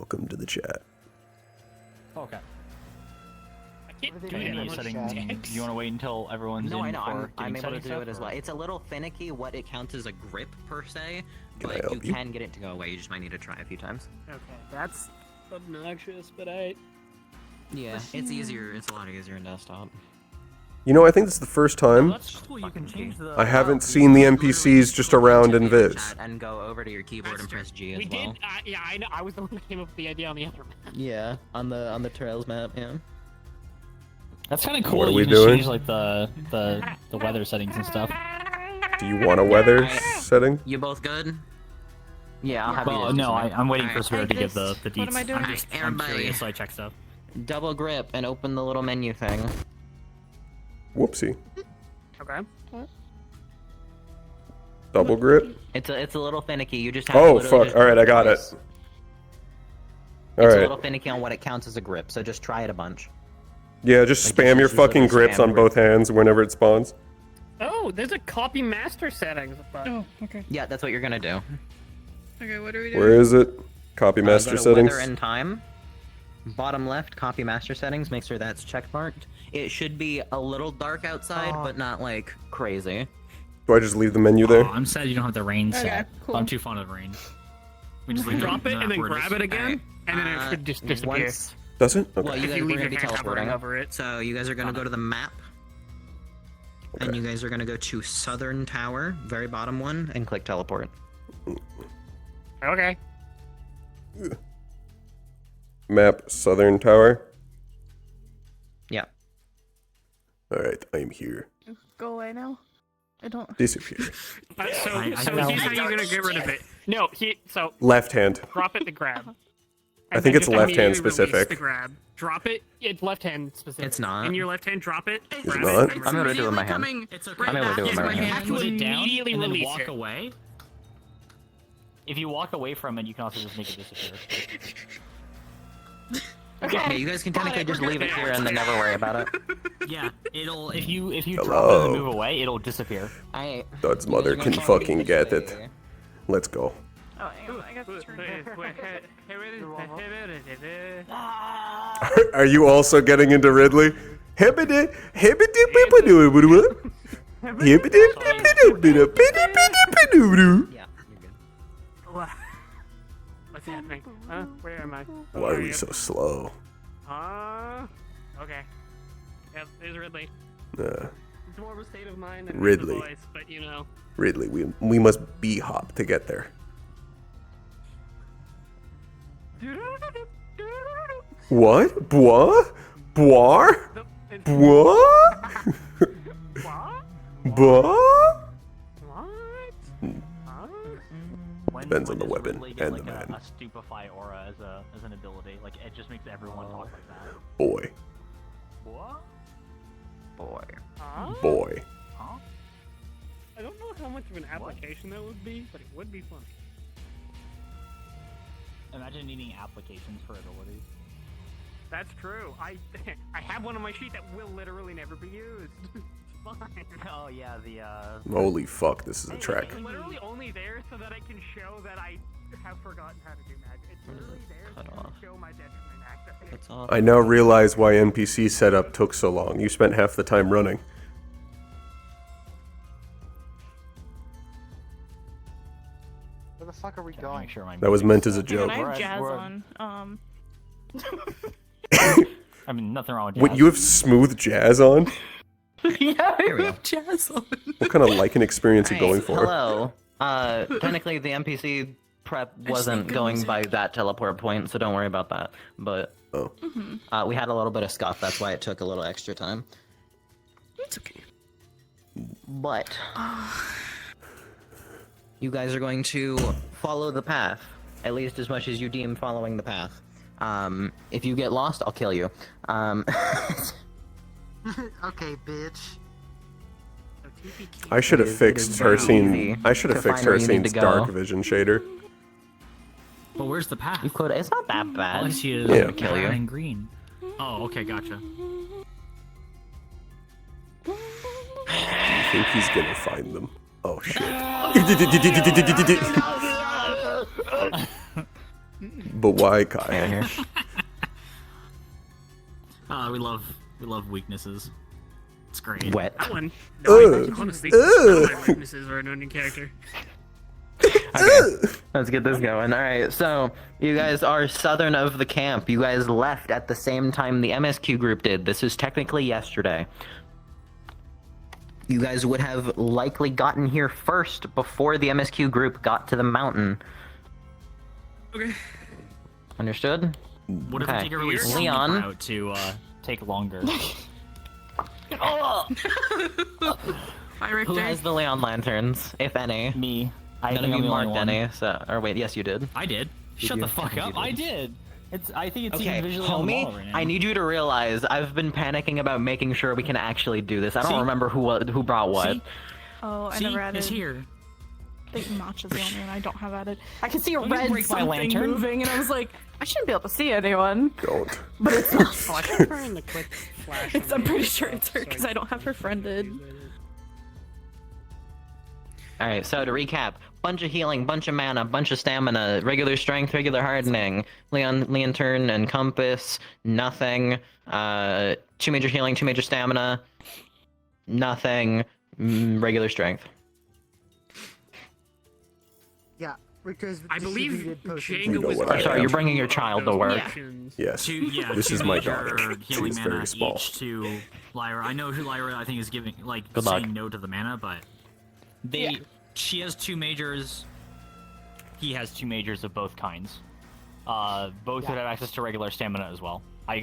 Welcome to the chat. Okay. I can't do Do you that. settings? Do you want to wait until everyone's No, in I know. before I'm getting able to do setting it as stuff, well. or- It's a little finicky what it counts as a grip per se, Can I but you help you? can get it to go away. You just might need to try a few times. Okay, that's obnoxious, but I. Yeah, it's easier. It's a lot easier in desktop. You know, I think this is the first time That's cool. You can change the. I haven't seen the NPCs just around in Viz. And go over to your keyboard and press G as We well. did. Yeah, I know. I was the one that came up with the idea on the other map. Yeah, on the Trails map. Yeah. That's kind of cool. What are that we you can just doing? change like the weather settings and stuff. Do you want a weather setting? You both good? Yeah, I'll have you. Well, just do no, some. I'm waiting for Alright. Spirit to give the deets. What am I doing? I'm just I'm Everybody. curious, so I check stuff. Double grip and open the little menu thing. Whoopsie. Okay. Double grip? It's a little finicky. You just have to Oh, literally fuck. just Alright, do I got it. twice. It's a Alright. little finicky on what it counts as a grip, so just try it a bunch. Yeah, just Like, spam your just fucking literally grips spam on both hands whenever it spawns. Oh, there's a copy master settings button. Oh, okay. Yeah, that's what you're gonna do. Okay, what are we doing? Where is it? Copy Go master to settings? Weather and time. Bottom left, copy master settings. Make sure that's check marked. It should be a little dark outside, but not like crazy. Do I just leave the menu there? Oh, I'm sad you don't have the rain Okay, set. cool. I'm too fond of rain. We just leave Drop it and then where grab is. it again, Alright. and then it should just disappear. Once, Does it? Okay. well, you If guys you are leave gonna your be hand hovering teleporting. over it. So you guys are gonna go to the map, and Okay. you guys are gonna go to Southern Tower, very bottom one, and click teleport. Okay. Map Southern Tower. Yeah. Alright, I'm here. Go away now. I don't. Disappear. So I here's know. how you're gonna get rid of it. No, so Left hand. drop it to grab. I think it's left hand immediately release specific. The grab. Drop it. It's left hand specific. It's not. In your left hand, drop it. Grab not? it. I'm gonna do it with my hand. It's okay. I'm able to do it with my You hand. have to Put it down immediately and then release walk it. away. If you walk away from it, you can also just make it disappear. Yeah, you guys can technically just leave it here and then never worry about it. Yeah, it'll if you drop it Hello. and move away, it'll disappear. Dud's mother can fucking get it. Let's go. Oh, hang on, I got to turn it. Are you also getting into Ridley? Hibbidi, hibbidi, bibbidi, bibbidi, hibbidi, bibbidi, bibbidi, bibbidi. Yeah, you're good. What's happening? Huh? Where am I? Why are we so slow? Okay. Yep, there's Ridley. Uh, It's more of a state of mind than Ridley. the voice, but you know. Ridley, we must B-hop to get there. What? Bois? Bois? Bois? What? Bois? What? When Depends on the does weapon Ridley get, and like, the man. a stupefy aura as an ability. Like it just makes everyone talk like that. Boy. What? Boy. Huh? Boy. Huh? I don't know how much of an application that would be, but it would be fun. Imagine needing applications for abilities. That's true. I have one on my sheet that will literally never be used. It's fine. Oh yeah, the Holy fuck, this is a track. It's literally only there so that I can show that I have forgotten how to do magic. It's literally there so Cut I can off. show my detriment access. That's all. I now realize why NPC setup took so long. You spent half the time running. Where the fuck are we Make going? sure my That was meant as a And joke. I have We're- jazz we're- on. I mean, nothing wrong with What, jazz. you have smooth jazz on? Yeah, Here we go. jazz on. What kind of lichen experience are you going for? Hello. Technically the NPC prep wasn't going by that teleport point, so don't worry about that. But Oh. we had a little bit of scuff, that's why it took a little extra time. It's okay. But you guys are going to follow the path, at least as much as you deem following the path. If you get lost, I'll kill you. Okay, bitch. So TPK. I should have It is fixed very Hircine. easy I should have to fixed find where you need Hircine's to go. dark vision shader. But where's the path? You could. It's not that bad. All I see is Yeah. Kill you. red and green. Oh, okay, gotcha. Do you think he's gonna find them? Oh shit. But why, Right Kai? here. We love weaknesses. It's great. Wet. That one. No, Ugh. honestly, Ugh. none of my weaknesses are an owning character. Okay, let's get this going. All right, so you guys are southern of the camp. You guys left at the same time the MSQ group did. This is technically yesterday. You guys would have likely gotten here first before the MSQ group got to the mountain. Okay. Understood? What if we Okay. take a really steep Leon? route to take longer? Hi, Richter. Who has the Leon lanterns, if any? Me. I None think of I'm you the only marked one. any, so... Or wait, yes you did. I did. Shut you? the fuck You up. did. I did. I think it's Okay, even visually on the wall homie, right now. I need you to realize I've been panicking about making sure we can actually do this. I don't See? remember who brought what. See? Oh, I See? never added. It's here. I think Notch is the only one I don't have added. I can see a Let me red break my something lantern. moving, and I was like, I shouldn't be able to see anyone. Don't. But it's not. Oh, I kept trying to click flash. It's, on I'm pretty my sure it's her stuff, because so I don't have her friended. Alright, so to recap, bunch of healing, bunch of mana, bunch of stamina, regular strength, regular hardening, lantern and compass, nothing, 2 major healing, 2 major stamina, nothing, regular strength. Yeah, because I believe You Jenga know was. what I Sorry, am. you're bringing your child to work. Yes. This two is my major daughter. She healing is mana very small. each to Lyra. I know who Lyra I think is giving Good luck. saying no to the mana, but she has 2 majors. He has 2 majors of both kinds. Both would have access to regular stamina as well. I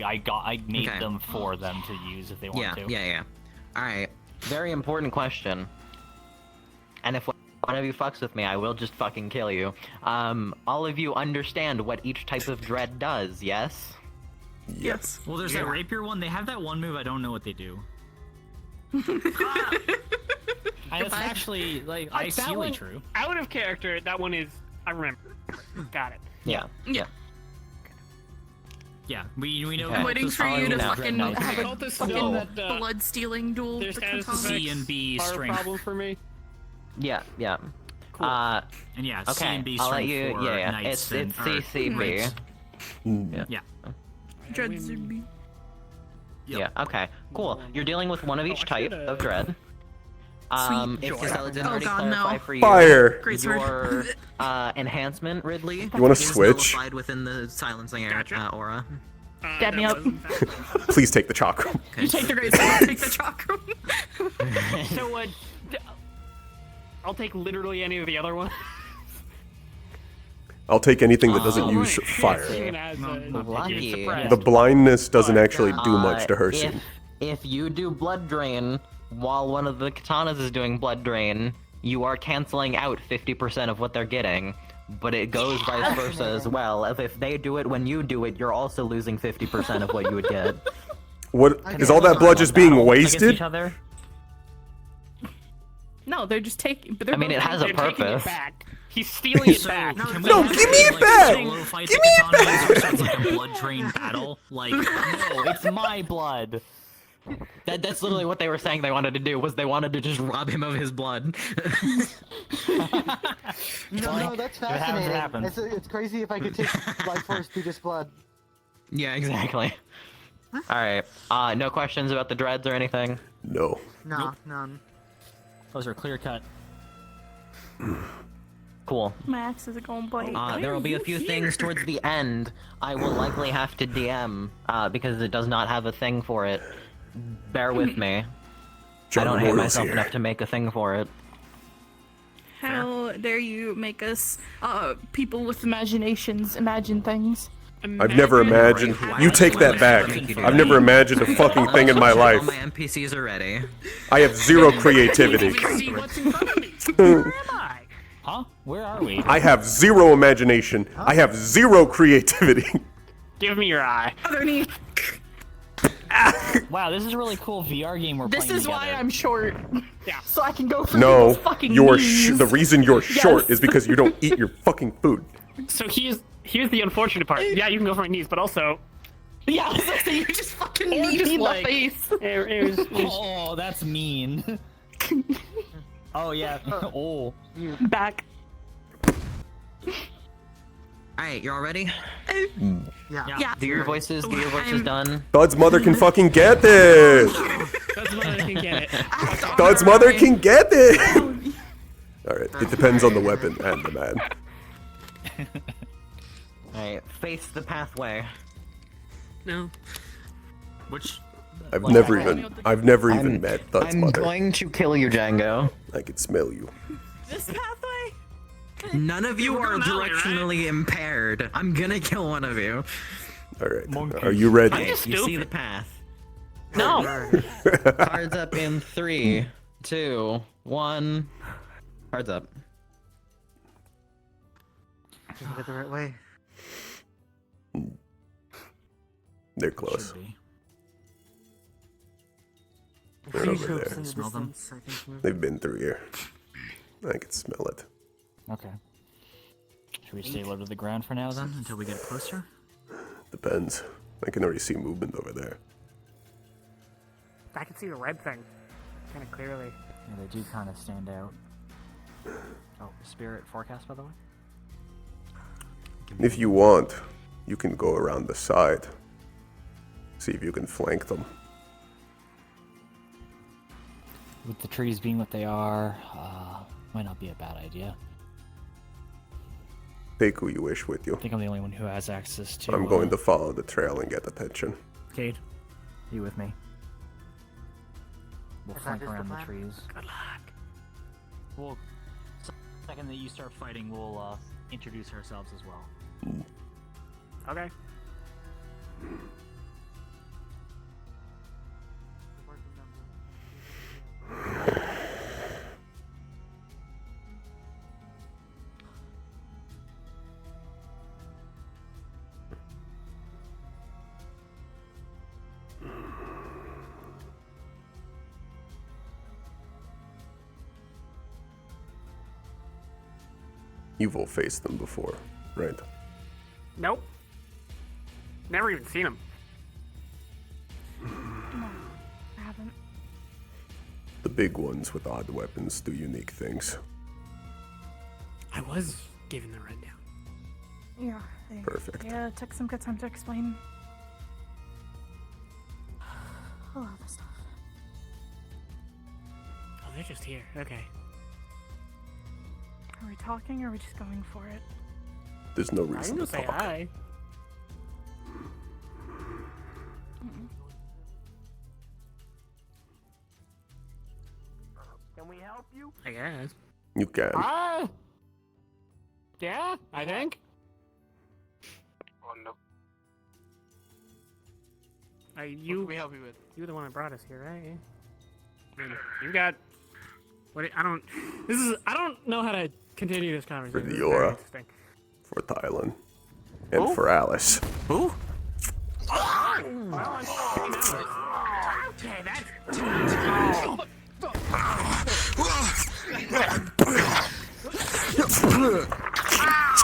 made Okay. them for them to use if they want to. Yeah. Alright, very important question. And if one of you fucks with me, I will just fucking kill you. All of you understand what each type of dread does, yes? Yes. Well, there's that rapier one. They have that one move. I don't know what they do. And it's actually That ideally one- true. Out of character, that one is. I remember. Got it. Yeah. Yeah, we know. Okay. I'm waiting Just for follow you me to now. fucking Okay. have a Cultists fucking know that, blood-stealing duel. Their with the status Katana. C and B are a strength. problem for me. Yeah. Cool. And yeah, C Okay, and B I'll strength let you. for Yeah. knights It's and, or CCB. knights. Yeah. Dread Win. Zubi. Yep. Yeah. Okay. Cool. You're dealing with one of each I type should've- of dread. If Sure. Casella didn't Oh, already God, clarify no. for you, Fire! Great sword. your enhancement, Ridley, You wanna is switch? nullified within the silencing Gotcha. aura. Dab me that up. wasn't bad. Please take the chakra. You take the great sword, take the chakra. So what? I'll take literally any of the other ones. I'll take anything that doesn't Oh, use right. fire. Even as Lucky. suppressed. The blindness doesn't actually do much to Uh, Hircine. If you do blood drain while one of the katanas is doing blood drain, you are canceling out 50% of what they're getting. But it goes vice versa as well. If they do it when you do it, you're also losing 50% of what you would get. What is all that blood just being Against wasted? each other? No, they're just taking. But they're I mean, both it has a They're taking it purpose. back. He's stealing it So, back. can we No, have, give me it like, back! solo fight Give the me it katanas, or something, like a blood train battle? Like, no, it's my blood. That's literally what they were saying they wanted to do, was they wanted to just rob him of his blood. No, that's fascinating. happens. It's crazy if I could take life force through just blood. Yeah, exactly. Alright, no questions about the dreads or anything? No. No, none. Those are clear cut. Cool. My axe is going blade. There will be a few things towards the end I will likely have to DM, because it does not have a thing for it. Bear with me. I John don't hate Royal's myself here. enough to make a thing for it. How dare you make us, people with imaginations imagine things? I've never imagined. You take that back. I've never imagined a fucking thing in my All life. my NPCs are ready. I have zero creativity. See what's in front of me. Where am I? Huh? Where are we? I have zero imagination. I have zero creativity. Give me your eye. Underneath. Wow, this is a really cool VR game we're This playing is why together. I'm short. Yeah. So I can go for No, people's fucking you're knees. the reason you're short Yes. is because you don't eat your fucking food. So here's the unfortunate part. Yeah, you can go for my knees, but also Yeah, I was like, you just fucking Or knee just me in like- the face. it was Oh, that's mean. Oh yeah. Oh. Back. Alright, you all ready? Yeah. Yeah. Do your voices, get your voices done. Bud's mother can fucking get this. That's what I can get it. Bud's mother can get this. All right, it depends on the weapon and the man. Alright, face the pathway. No. Which I've never even met Bud's I'm mother. going to kill you, Django. I can smell you. This pathway? None of you are going that way, right? directionally impaired. I'm gonna kill one of you. All right, are you ready? Okay, you see the path. no. Cards up in 3, 2, 1. Cards up. Did I get the right way? They're close. Should be. They're Huge over hopes there. in the Smell them? distance, I think. They've been through here. I can smell it. Okay. Should we stay low to the ground for now then, until we get closer? Depends. I can already see movement over there. I can see the red thing kind of clearly. Yeah, they do kind of stand out. Oh, spirit forecast, by the way. If you want, you can go around the side. See if you can flank them. With the trees being what they are, might not be a bad idea. Take who you wish with you. I think I'm the only one who has access to. I'm going to follow the trail and get attention. Cade, you with me? We'll Is that flank just the around the plan? trees. Good luck. We'll. Second that you start fighting, we'll introduce ourselves as well. Okay. You've all faced them before, right? Nope. Never even seen him. I haven't. The big ones with odd weapons do unique things. I was given the rundown. Yeah. Perfect. Yeah, it took some good time to explain a lot of the stuff. Oh, they're just here. Okay. Are we talking or are we just going for it? There's no I can reason go to say talk. hi. Can we help you? I guess. You can. Yeah, I think. Oh no. What You can we help you with? You're the one that brought us here, right? I mean, you got. What? I don't. This is. I don't know how to continue this conversation. the This is very aura. interesting. For Thailand. And for Alice. Who? Okay, that's.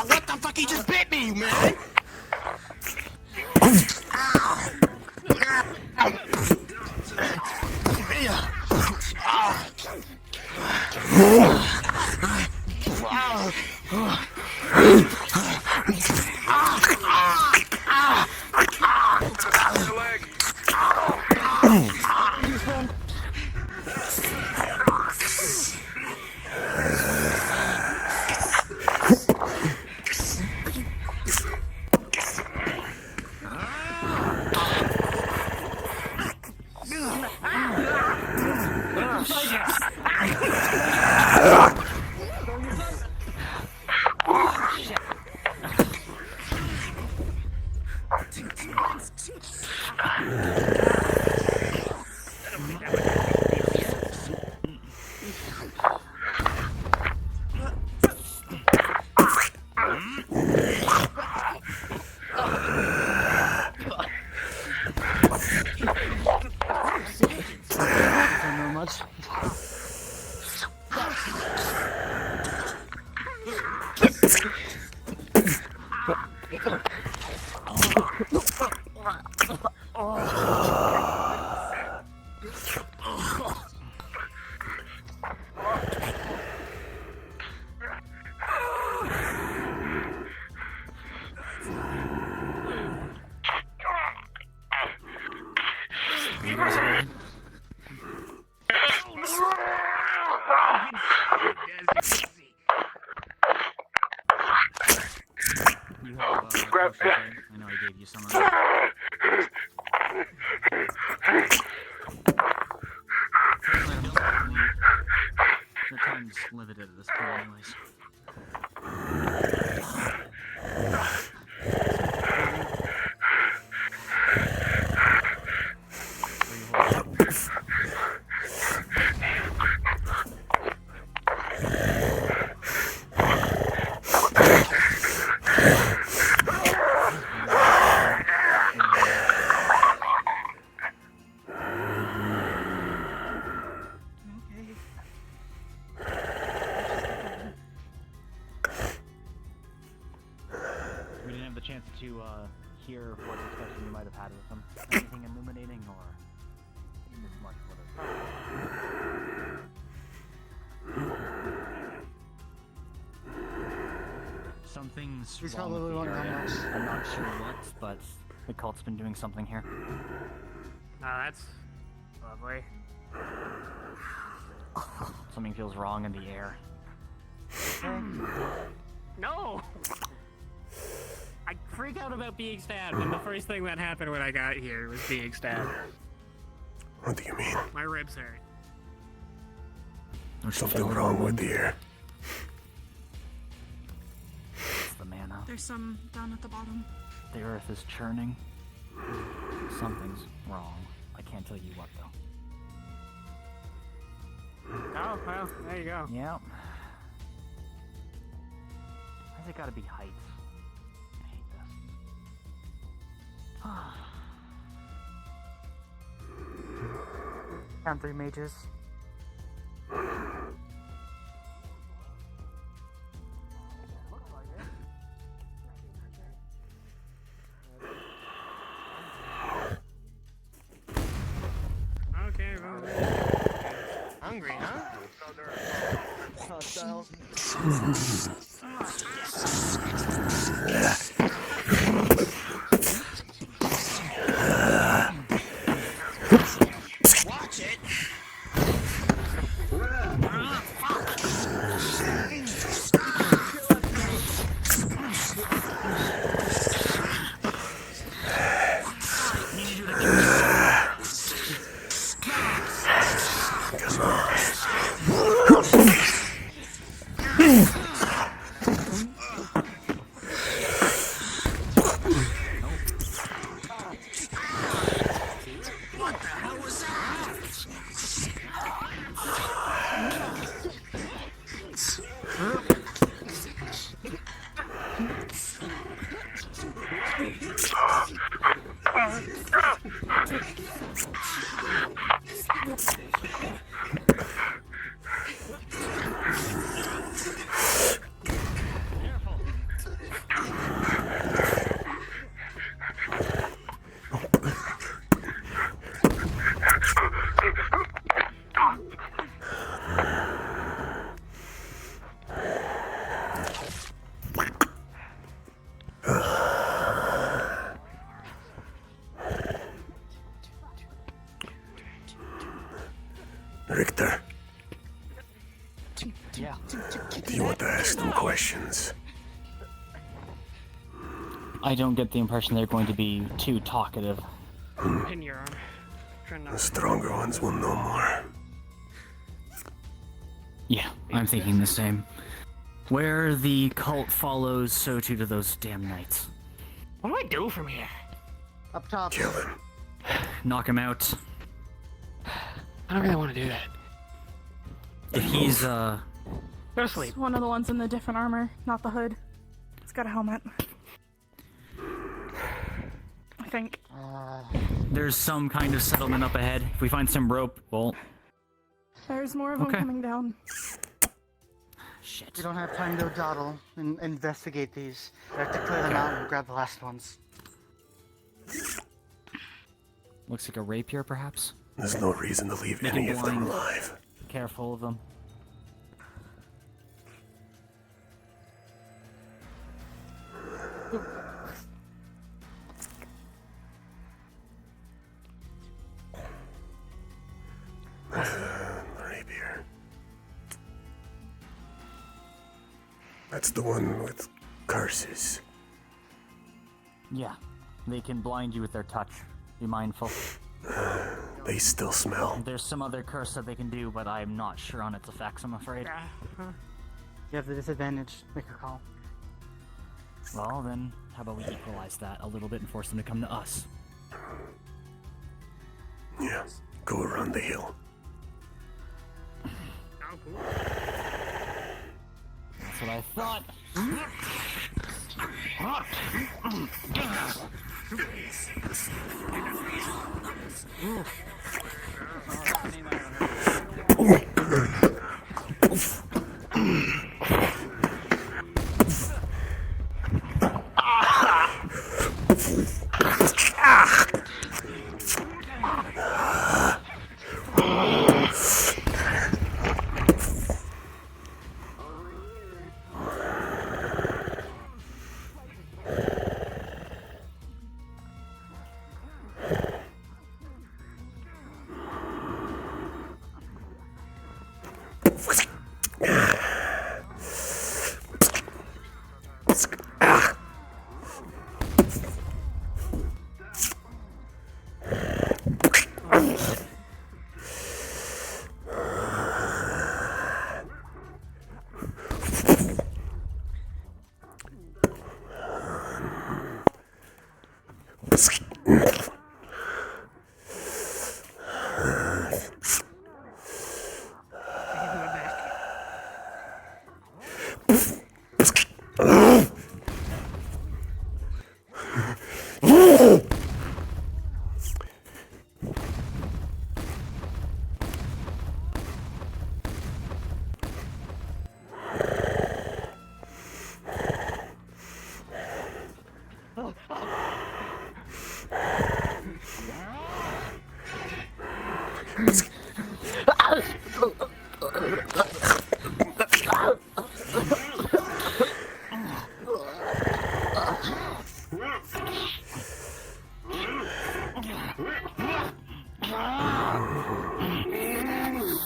What the fuck? He just bit me, man! You guys alright? You have Grab- potions, right? I know I gave you some of them. Your time's limited at this point, anyways. We didn't have the chance to hear what discussion you might have had with them. Anything illuminating or even much what Something's He's wrong probably with the won't come area. much. I'm not sure what, but the cult's been doing something here. That's lovely. Something feels wrong in the air. No! I freak out about being stabbed, and the first thing that happened when I got here was being stabbed. What do you mean? My ribs hurt. Something wrong with the air. It's the mana. There's some down at the bottom. The earth is churning. Something's wrong. I can't tell you what though. Oh, well, there you go. Yeah. Why's it gotta be heights? I hate this. Count 3 mages. Okay, well. Hungry, huh? Watch it. Richter, Yeah. do you want to ask them questions? I don't get the impression they're going to be too talkative. Pin your arm. Try not The to- stronger ones will know more. Yeah, I'm thinking the same. Where the cult follows, so too do those damn knights. What do I do from here? Up top. Kill him. Knock him out. I don't really want to do that. If he's, Go to sleep. It's one of the ones in the different armor, not the hood. It's got a helmet. I think. there's some kind of settlement up ahead. If we find some rope, well, There's more of them Okay. coming down. shit. We don't have time to dawdle and investigate these. We have to clear them out and grab the last ones. Looks like a rapier, perhaps? There's no reason to leave Make any him of them blind. alive. Careful of them. That's the one with curses. Yeah, they can blind you with their touch. Be mindful. They still smell. There's some other curse that they can do, but I'm not sure on its effects, I'm afraid. You have the disadvantage. Make a call. Well, then, how about we equalize that a little bit and force them to come to us? Yeah, go around the hill. Oh, cool. That's what I thought.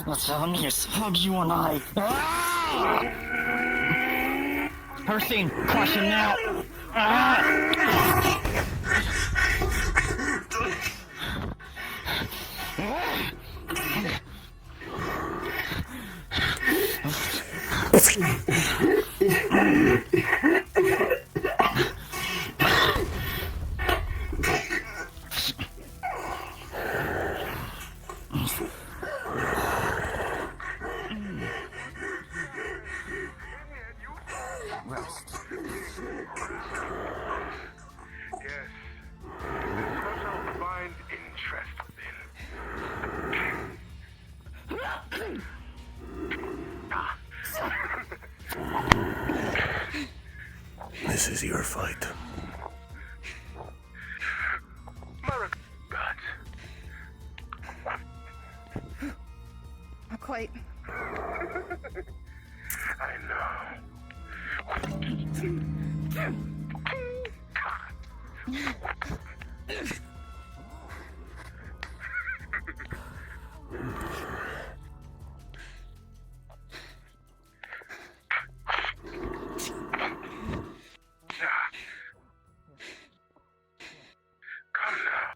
Let's have a nice hug, you and I. Hircine, crush him now. Rest. Yes. Special find interesting. This is your fight. God. Not quite. I know. Come now.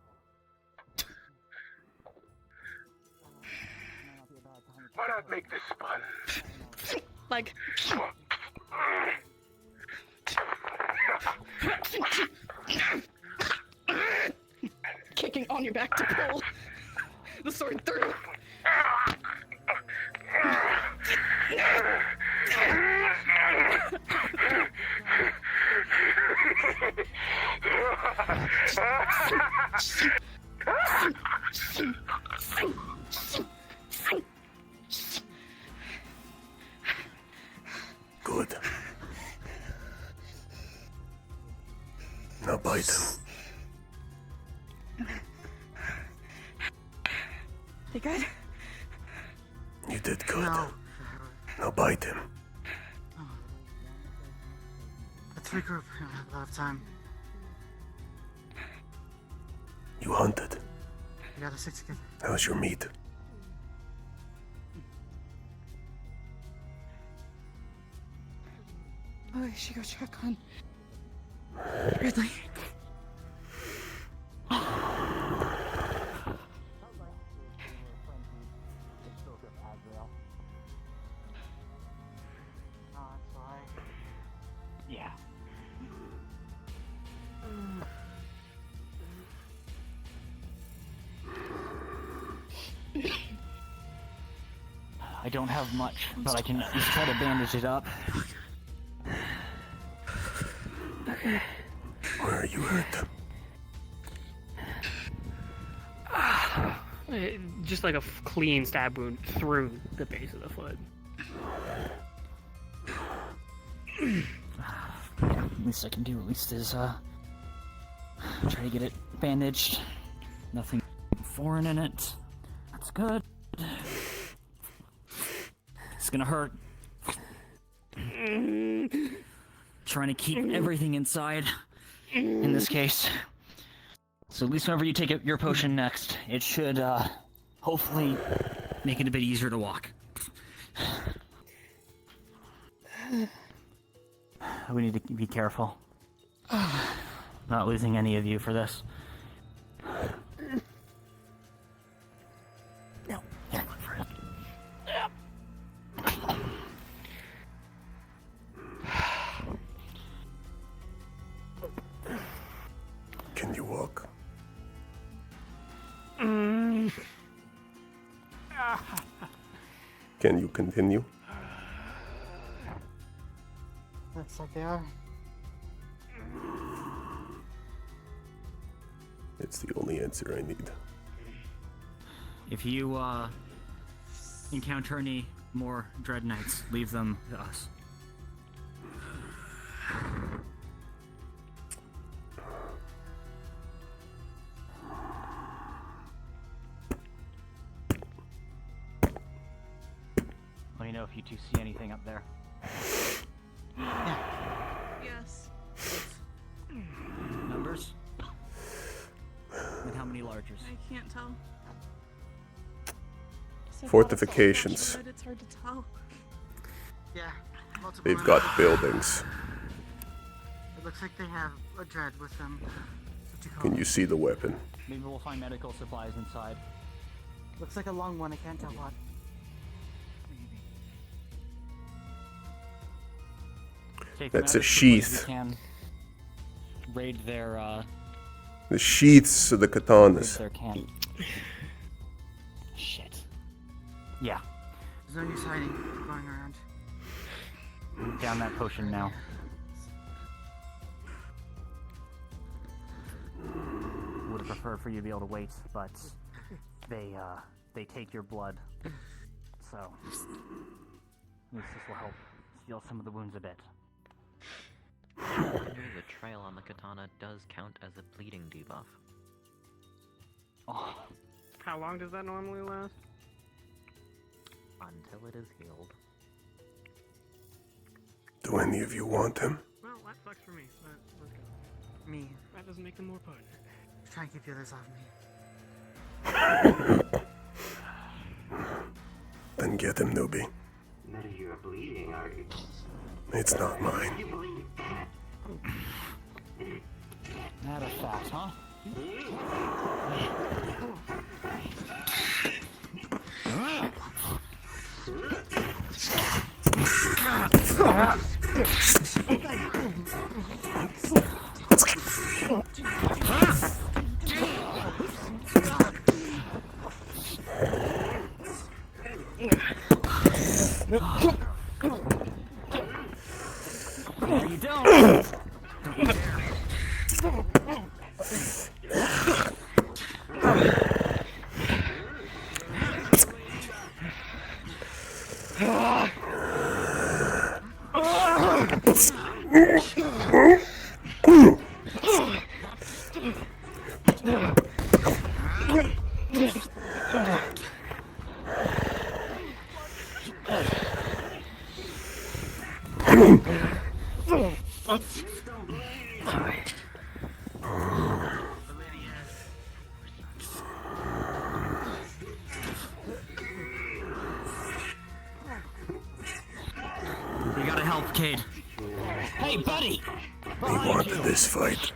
Why not make this fun? Like, kicking on your back to pull the sword through. Good. Now bite him. You good? You did good. No. Now bite him. Let's regroup. We don't have a lot of time. You hunted. We gotta stick together. How's your meat? I should go check on Ridley. Yeah. I don't have much, but I can at least try to bandage it up. Where are you hurt? Just like a clean stab wound through the base of the foot. Least I can do at least is try to get it bandaged. Nothing foreign in it. That's good. It's gonna hurt. Trying to keep everything inside in this case. So at least whenever you take your potion next, it should hopefully make it a bit easier to walk. We need to be careful. Not losing any of you for this. No. Here, look for it. Can you walk? Can you continue? Looks like they are. It's the only answer I need. If you encounter any more Dread Knights, leave them to us. Let me know if you two see anything up there. Yes. Numbers? And how many largers? I can't tell. Fortifications. But it's hard to tell. Yeah. Multiple They've got enemies. buildings. It looks like they have a dread with them. What you call Can it? you see the weapon? Maybe we'll find medical supplies inside. Looks like a long one. I can't tell what. Take That's them a out as quickly as sheath. we can. Raid their The sheaths of the katanas. their camp. Shit. Yeah. There's no use hiding. Going around. Down that potion now. Would have preferred for you to be able to wait, but they take your blood. So at least this will help heal some of the wounds a bit. The trail on the katana does count as a bleeding debuff. Oh, How long does that normally last? Until it is healed. Do any of you want him? Well, that sucks for me, but let's go. Me. That doesn't make them more potent. Try and keep the others off me. Then get him, newbie. None of you are bleeding, are you? It's not mine. You believe that? that a fact, huh? No, you don't. You gotta help, Cade. Hey, buddy! He wanted this fight.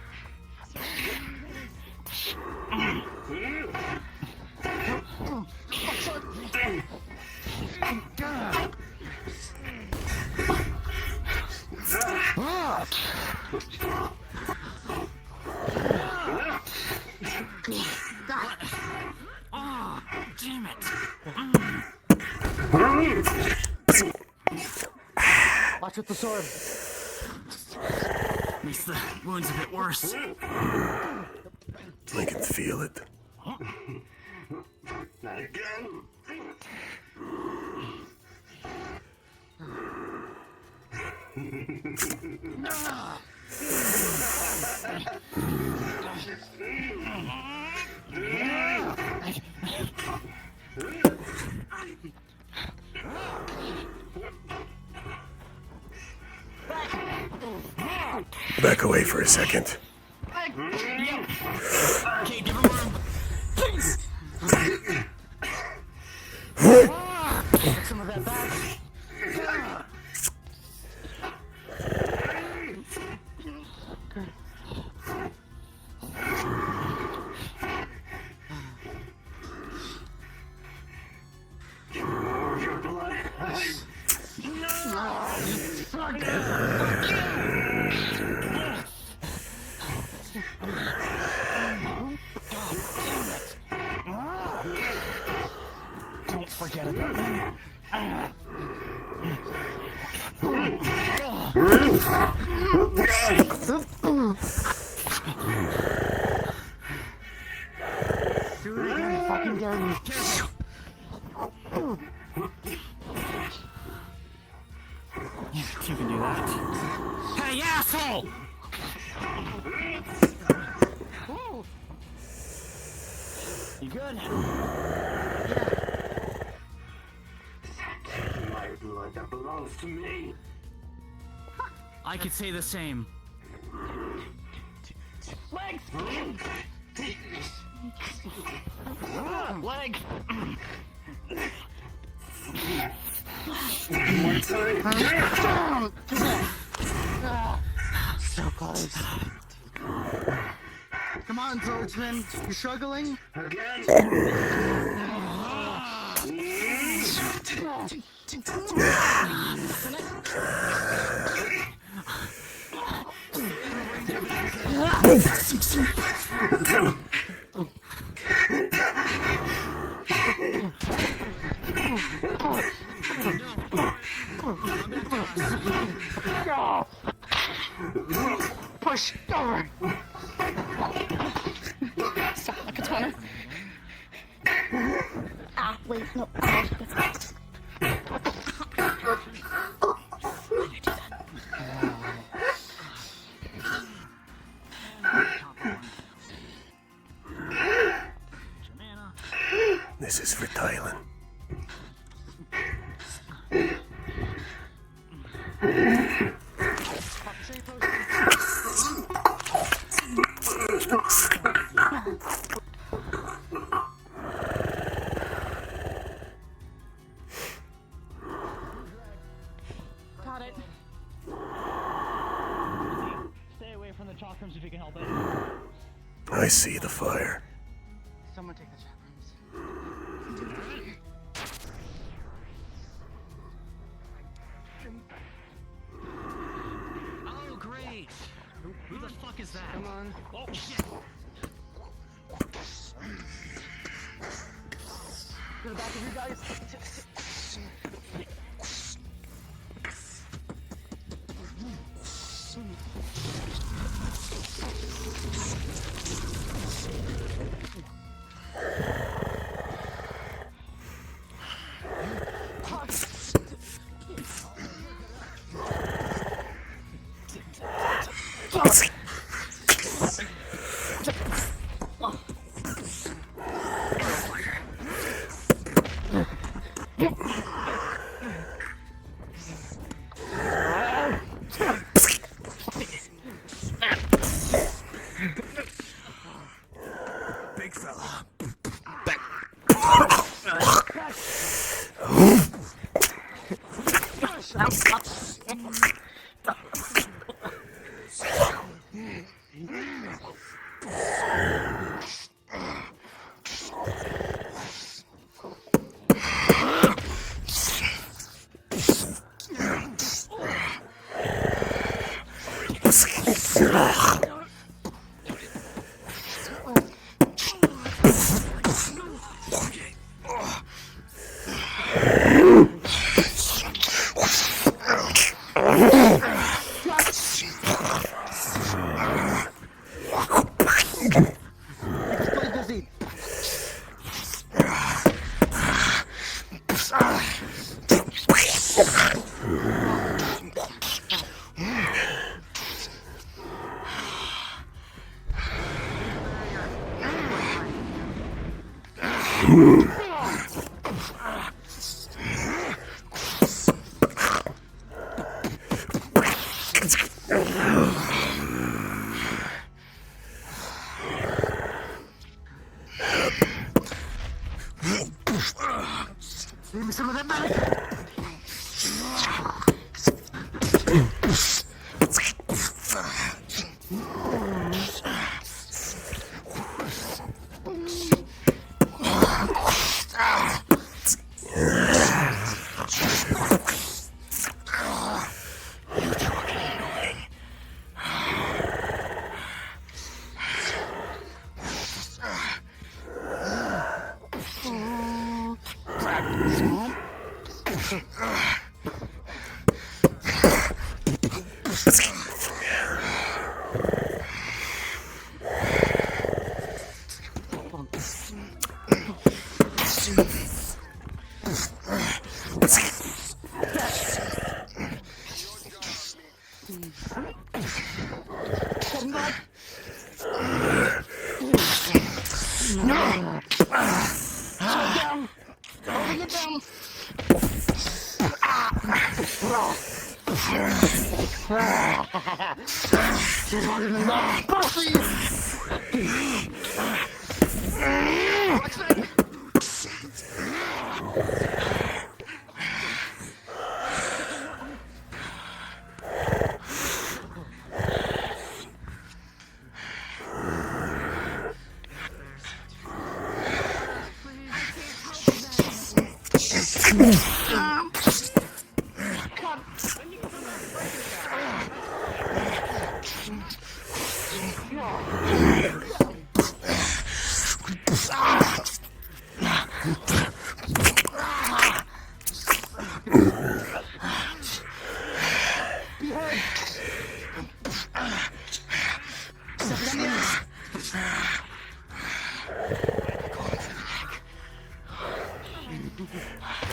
Oh, damn it! Watch with the sword. Makes the wounds a bit worse. I can feel it. Not again. Back away for a second. Okay, give him room. Get some of that back. Your blood. Don't forget about me. Do it again, fucking dare me. You can do that. Hey, asshole! You good? My blood that belongs to me. I could say the same. Legs! Leg! So close. Come on, swordsman. You struggling? Again. Push over. Stop like a toner. Ah, wait, no. That's This is for Thailand. got it. Stay away from the chalk rooms if you can help it. I see the fire. Someone take the chat rooms. Oh, great! Who the fuck is that? Come on. Oh, shit! To the back of you guys. Big fella. Leave me some of that back.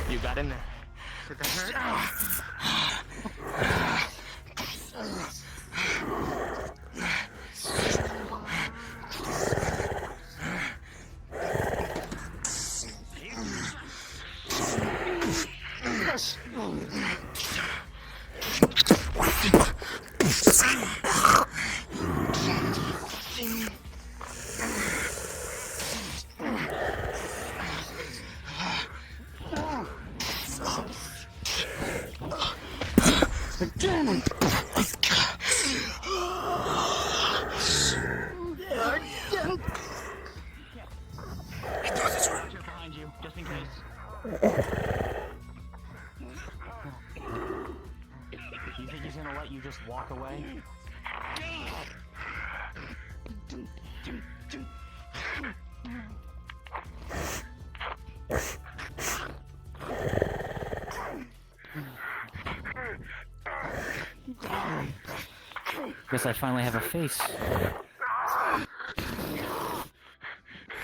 You got in there. Did that hurt? Behind you, just in case. You think he's gonna let you just walk away? Guess I finally have a face.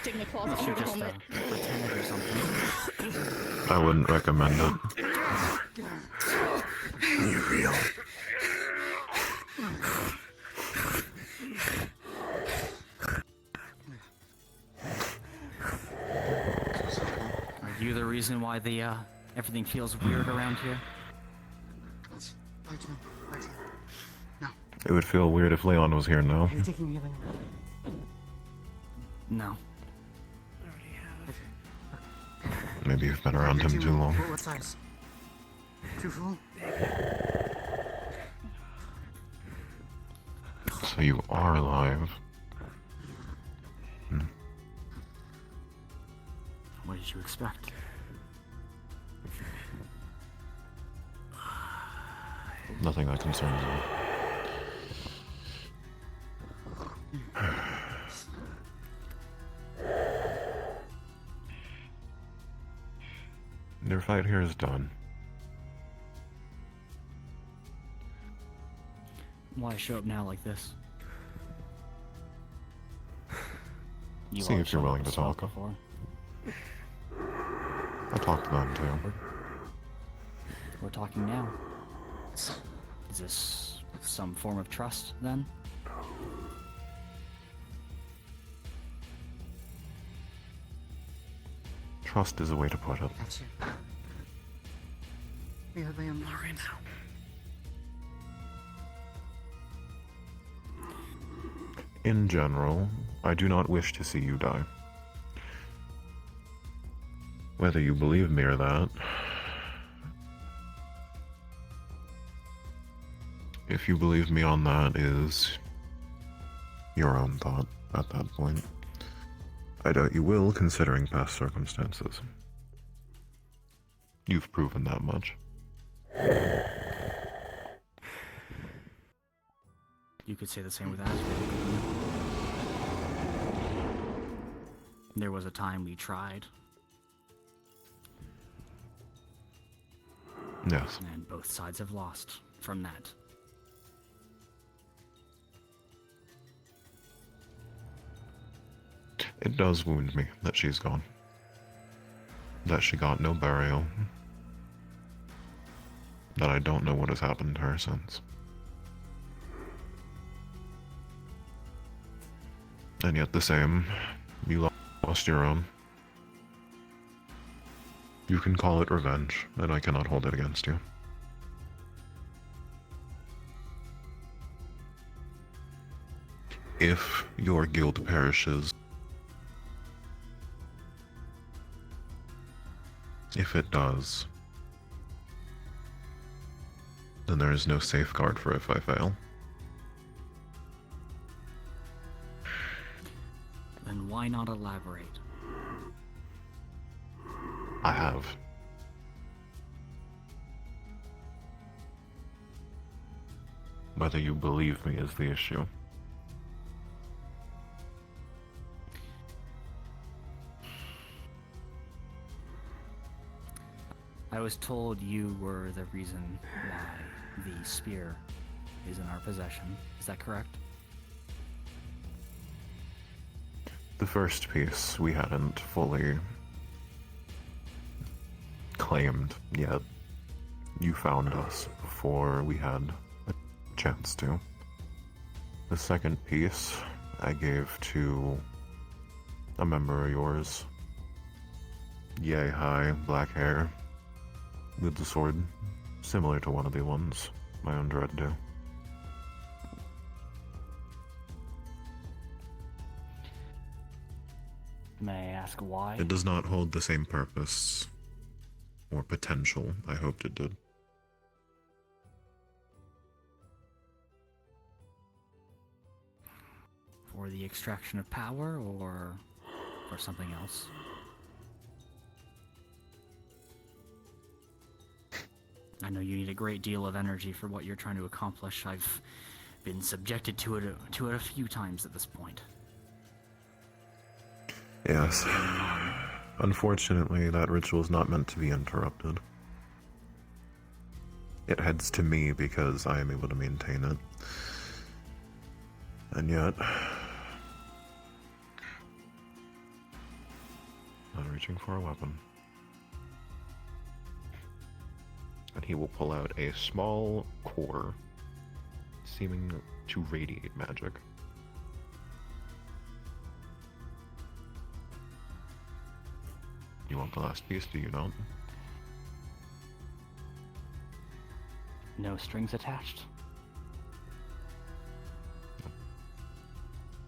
Taking the claws off Should your just helmet. pretend it or something. I wouldn't recommend it. You real? Are you the reason why the everything feels weird around here? Arjun, Arjun. No. It would feel weird if Leon was here now. Are you taking healing? No. Maybe you've been around him too long. What size? Too full? So you are alive. What did you expect? Nothing that concerns you. Your fight here is done. Why show up now like this? You See all if you're showed willing up to smoke talk. Before. I talked to them too. We're talking now. Is this some form of trust, then? Trust is a way to put it. Gotcha. Yeah, they am. In general, I do not wish to see you die. Whether you believe me or that, if you believe me on that is your own thought at that point. I doubt you will, considering past circumstances. You've proven that much. You could say the same with Asriel. There was a time we tried, Yes. and both sides have lost from that. It does wound me that she's gone. That she got no burial. That I don't know what has happened to her since. And yet the same, you lost your own. You can call it revenge, and I cannot hold it against you. If your guild perishes, if it does, then there is no safeguard for if I fail. Then why not elaborate? I have. Whether you believe me is the issue. I was told you were the reason why the spear is in our possession. Is that correct? The first piece we hadn't fully claimed yet. You found us before we had a chance to. The second piece I gave to a member of yours. Yay high, black hair, with the sword, similar to one of the ones my own dread do. May I ask why? It does not hold the same purpose or potential I hoped it did. For the extraction of power, or for something else? I know you need a great deal of energy for what you're trying to accomplish. I've been subjected to it a few times at this point. Yes. Unfortunately, that ritual is not meant to be interrupted. It heads to me because I am able to maintain it. And yet... not reaching for a weapon. And he will pull out a small core, seeming to radiate magic. You want the last piece, do you not? No strings attached.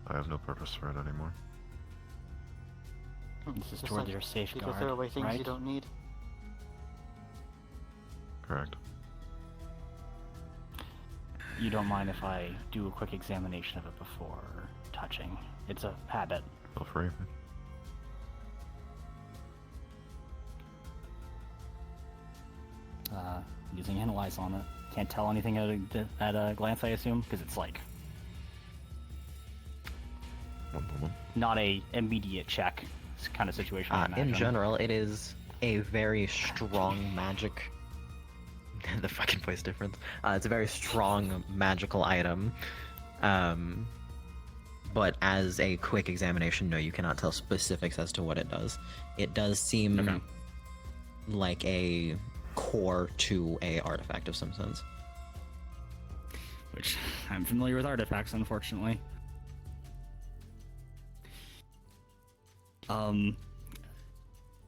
I have no purpose for it anymore. This is Just toward like your safeguard, people throw away things right? you don't need. Correct. You don't mind if I do a quick examination of it before touching? It's a habit. Feel free. Using analyze on it. Can't tell anything at a glance, I assume, because it's like One moment. not a immediate check kind of situation. I In imagine. general, it is a very strong magic. The fucking voice difference. It's a very strong magical item. But as a quick examination, no, you cannot tell specifics as to what it does. It does seem like a core to a artifact of some sense. Which I'm familiar with artifacts, unfortunately.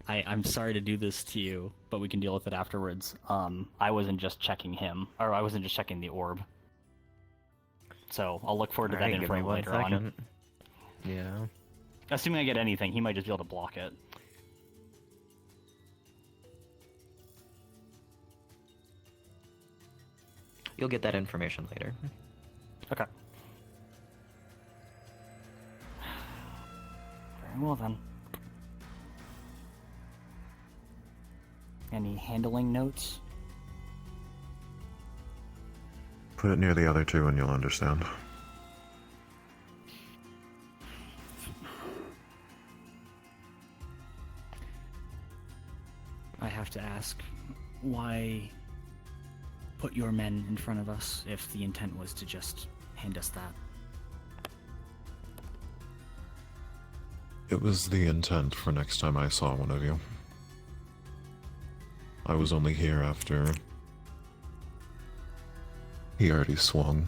I'm sorry to do this to you, but we can deal with it afterwards. I wasn't just checking him, or I wasn't just checking the orb. So I'll look forward to that Alright, give me info 1 later second. on. Yeah. Assuming I get anything, he might just be able to block it. You'll get that information later. Okay. Very well then. Any handling notes? Put it near the other two and you'll understand. I have to ask, why put your men in front of us if the intent was to just hand us that? It was the intent for next time I saw one of you. I was only here after he already swung.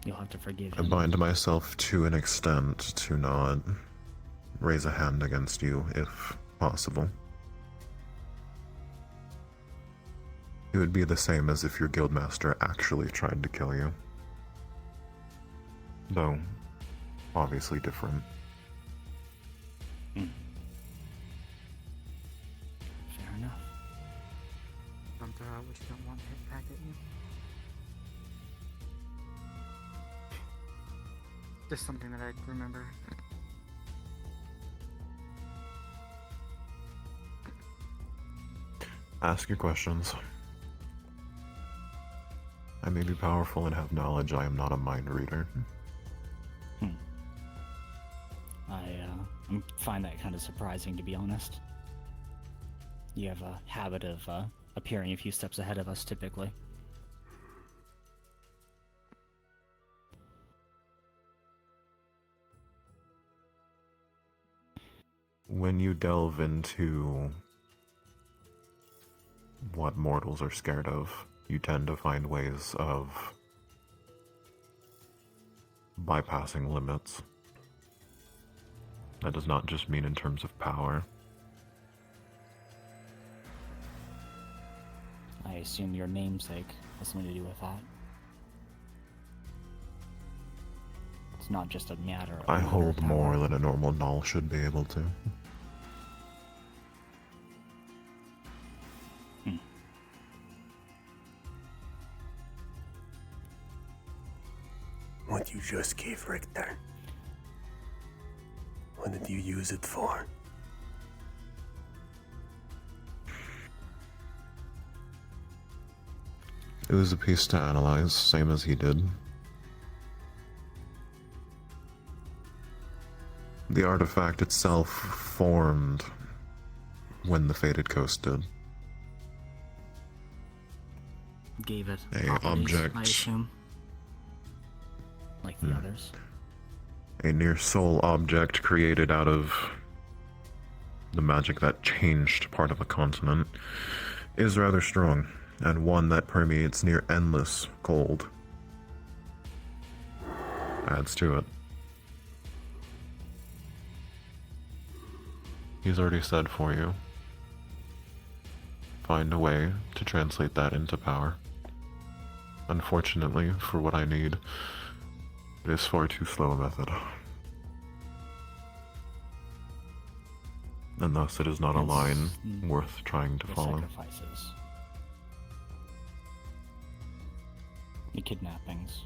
You'll have to forgive I him. bind myself to an extent to not raise a hand against you if possible. It would be the same as if your guildmaster actually tried to kill you. Though, obviously different. Fair enough. Don't throw out what you don't want to hit back at you. Just something that I remember. Ask your questions. I may be powerful and have knowledge, I am not a mind reader. I find that kind of surprising, to be honest. You have a habit of appearing a few steps ahead of us, typically. When you delve into what mortals are scared of, you tend to find ways of bypassing limits. That does not just mean in terms of power. I assume your namesake has something to do with that. It's not just a matter of I hold power. more than a normal null should be able to. What you just gave Richter. What did you use it for? It was a piece to analyze, same as he did. The artifact itself formed when the Fated Coast did. Gave it A properties, object. I assume. Like the others. A near soul object created out of the magic that changed part of a continent is rather strong, and one that permeates near endless cold adds to it. He's already said for you. Find a way to translate that into power. Unfortunately, for what I need, it is far too slow a method. And thus it is not a line worth trying to The follow. sacrifices. The kidnappings.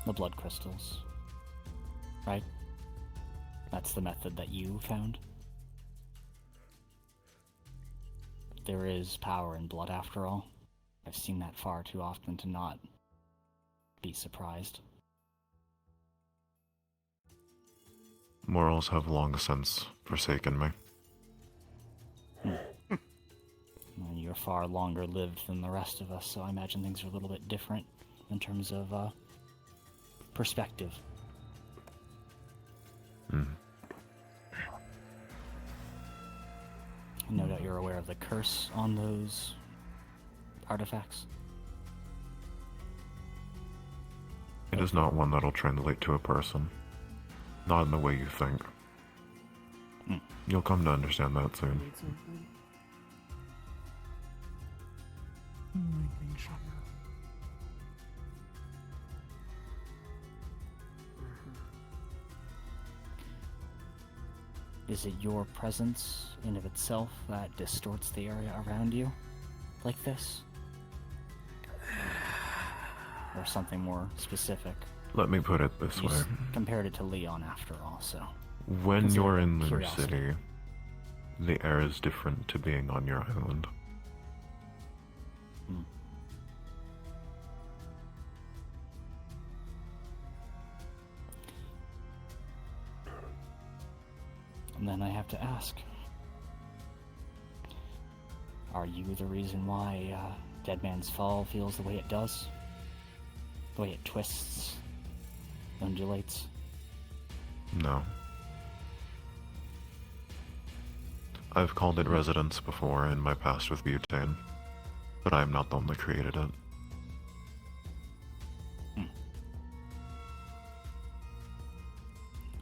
The blood crystals. Right? That's the method that you found? There is power in blood after all. I've seen that far too often to not be surprised. Morals have long since forsaken me. Well, you're far longer lived than the rest of us, so I imagine things are a little bit different in terms of perspective. No doubt you're aware of the curse on those artifacts. It is not one that'll translate to a person. Not in the way you think. You'll come to understand that soon. Need something? Is it your presence in of itself that distorts the area around you? Like this? Or something more specific? Let me put it this You way. compared it to Leon after all, so... When Consider you're in Lunar curiosity. City, the air is different to being on your island. And then I have to ask. Are you the reason why Dead Man's Fall feels the way it does? The way it twists, undulates? No. I've called it residence before in my past with butane, but I am not the one that created it.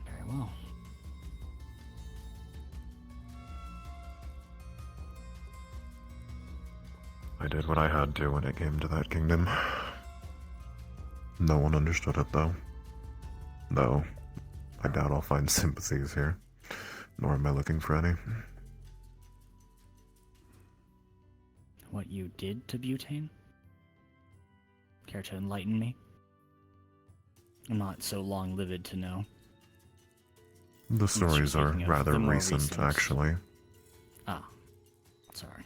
Very well. I did what I had to when it came to that kingdom. No one understood it, though. Though, I doubt I'll find sympathies here. Nor am I looking for any. What you did to butane? Care to enlighten me? I'm not so long-lived to know. The stories are speaking of rather the more recent, recent. actually. Ah, sorry.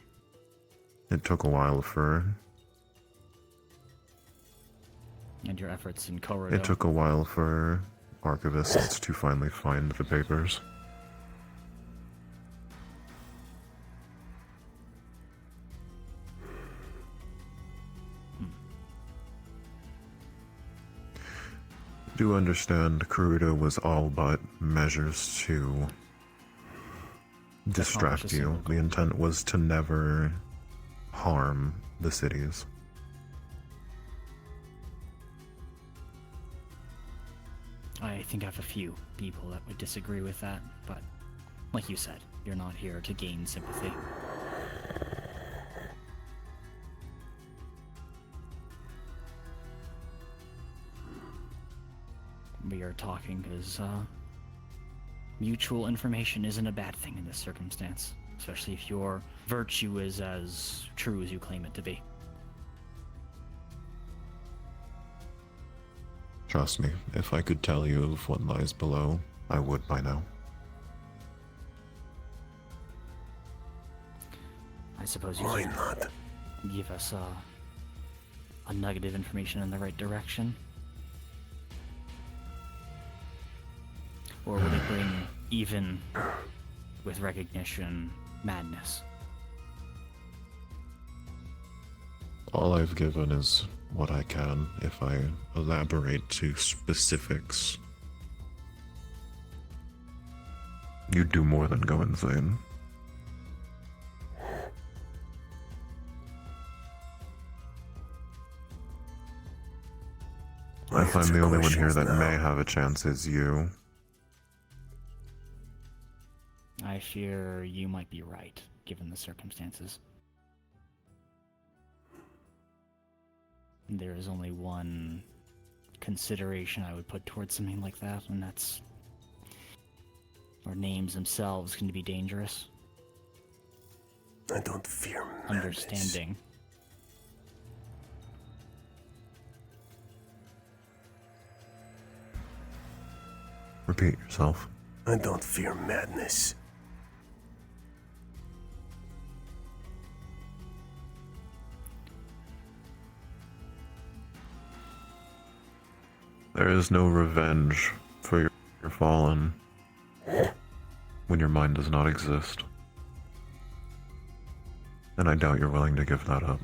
It took a while for... And your efforts in Corridor. It took a while for archivists to finally find the papers. Do understand, Kuruda was all but measures to distract Accomplish a you. single The intent was to never harm the cities. I think I have a few people that would disagree with that, but like you said, you're not here to gain sympathy. We are talking because mutual information isn't a bad thing in this circumstance, especially if your virtue is as true as you claim it to be. Trust me, if I could tell you of what lies below, I would by now. I suppose you Why could not? give us a nugget of information in the right direction. Or would it bring, even with recognition, madness? All I've given is what I can. If I elaborate to specifics, you'd do more than go insane. If I'm the only one here that may have a chance, is you. I fear you might be right, given the circumstances. There is only one consideration I would put towards something like that, and that's our names themselves can be dangerous. I don't fear madness. Understanding. Repeat yourself. I don't fear madness. There is no revenge for your fallen when your mind does not exist. And I doubt you're willing to give that up.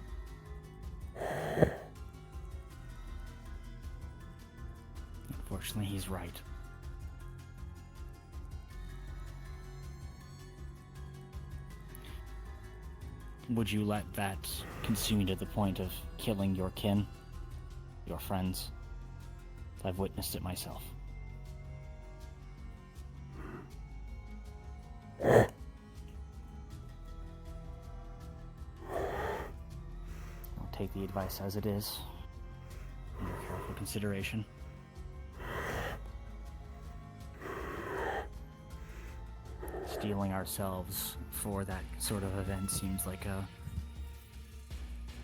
Unfortunately, he's right. Would you let that consume you to the point of killing your kin? Your friends? I've witnessed it myself. I'll take the advice as it is, under careful consideration. Steeling ourselves for that sort of event seems like a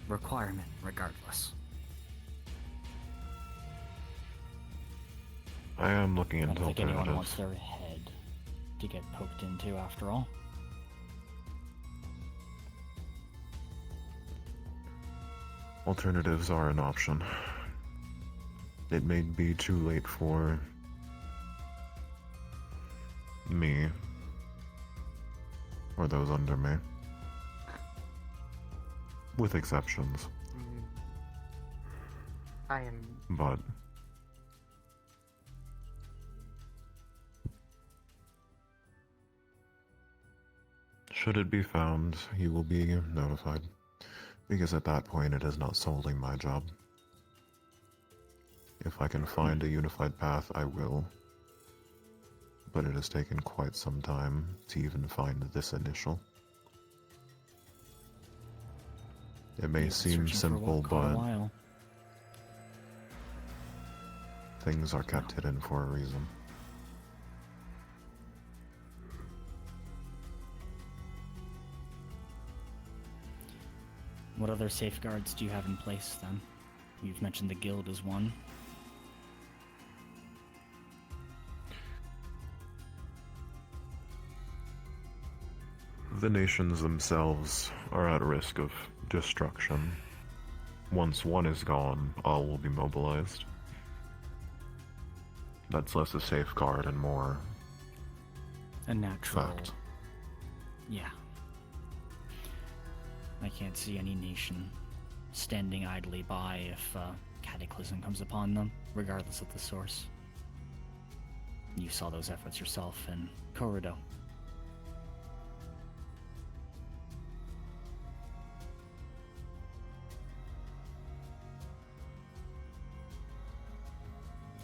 requirement, regardless. I am looking I into don't think anyone wants alternatives. their head to get poked into, after all. Alternatives are an option. It may be too late for me or those under me, with exceptions, I am. but should it be found, you will be notified, because at that point it is not solely my job. If I can find a unified path, I will, but it has taken quite some time to even find this initial. It may You've been seem searching for simple, quite a but while. things are kept hidden for a reason. What other safeguards do you have in place, then? You've mentioned the guild as one. The nations themselves are at risk of destruction. Once one is gone, all will be mobilized. That's less a safeguard and more A natural... fact. Yeah. I can't see any nation standing idly by if cataclysm comes upon them, regardless of the source. You saw those efforts yourself in Corridor.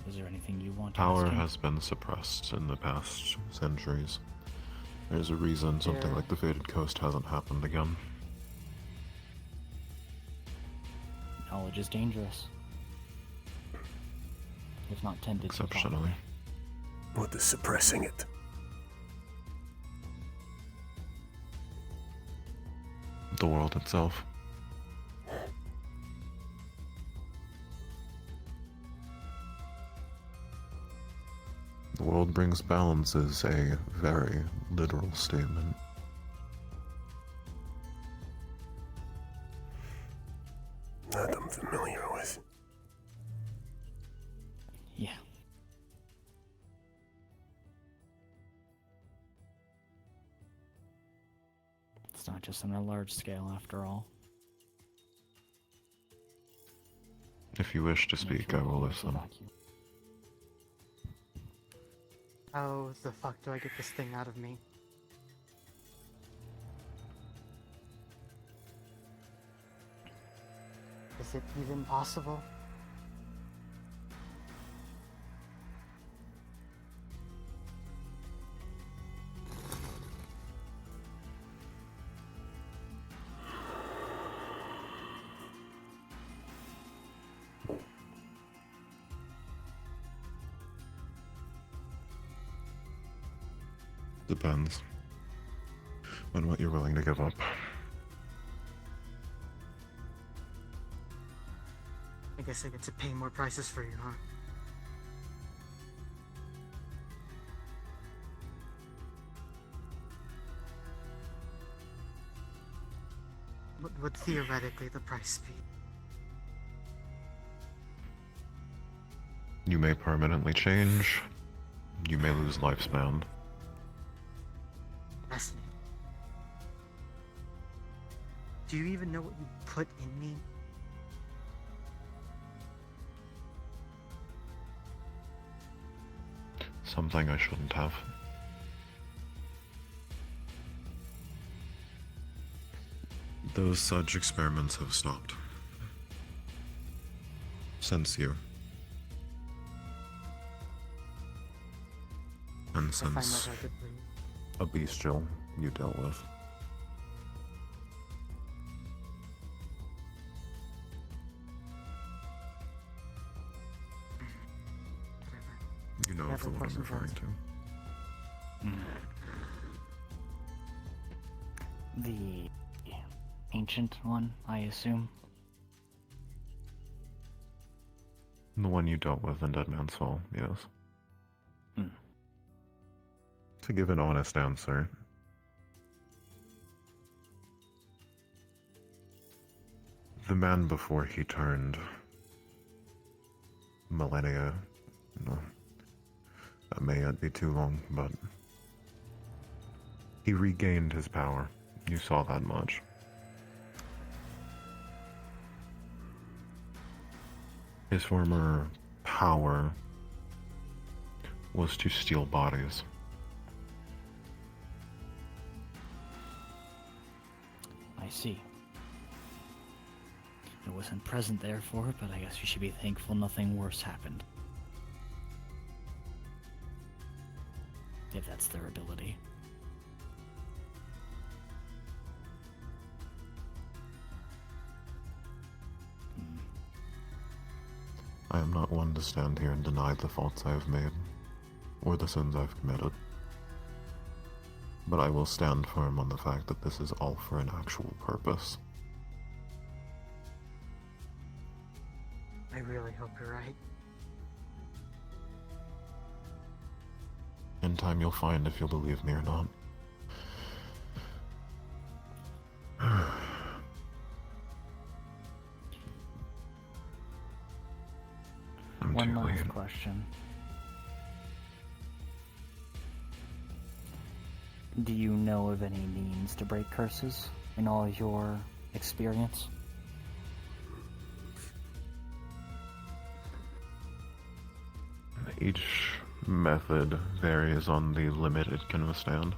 Is there anything you want to Power ask him? has been suppressed in the past centuries. There's a reason something Yeah. like the Fated Coast hasn't happened again. Knowledge is dangerous. If not tended to Exceptionally. properly. What is suppressing it? The world itself. The world brings balance is a very literal statement. That I'm familiar with. Yeah. It's not just on a large scale, after all. If you wish to speak, I will listen. How the fuck do I get this thing out of me? Is it even possible? Depends on what you're willing to give up. I guess I get to pay more prices for you, huh? What would theoretically the price be? You may permanently change. You may lose lifespan. Fascinating. Do you even know what you put in me? Something I shouldn't have. Those such experiments have stopped. Since you. been I find that since hard to believe. a bestial you dealt with. You know Never the one I'm questions referring asked. to. The ancient one, I assume. The one you dealt with in Dead Man's Fall, yes. Hmm. To give an honest answer, the man before he turned millennia, no, that may not be too long, but he regained his power. You saw that much. His former power was to steal bodies. I see. I wasn't present there for it, but I guess you should be thankful nothing worse happened. If that's their ability. I am not one to stand here and deny the faults I have made, or the sins I've committed. But I will stand firm on the fact that this is all for an actual purpose. I really hope you're right. In time you'll find if you'll believe me or not. I'm One too last late. question. Do you know of any means to break curses in all your experience? Each method varies on the limit it can withstand.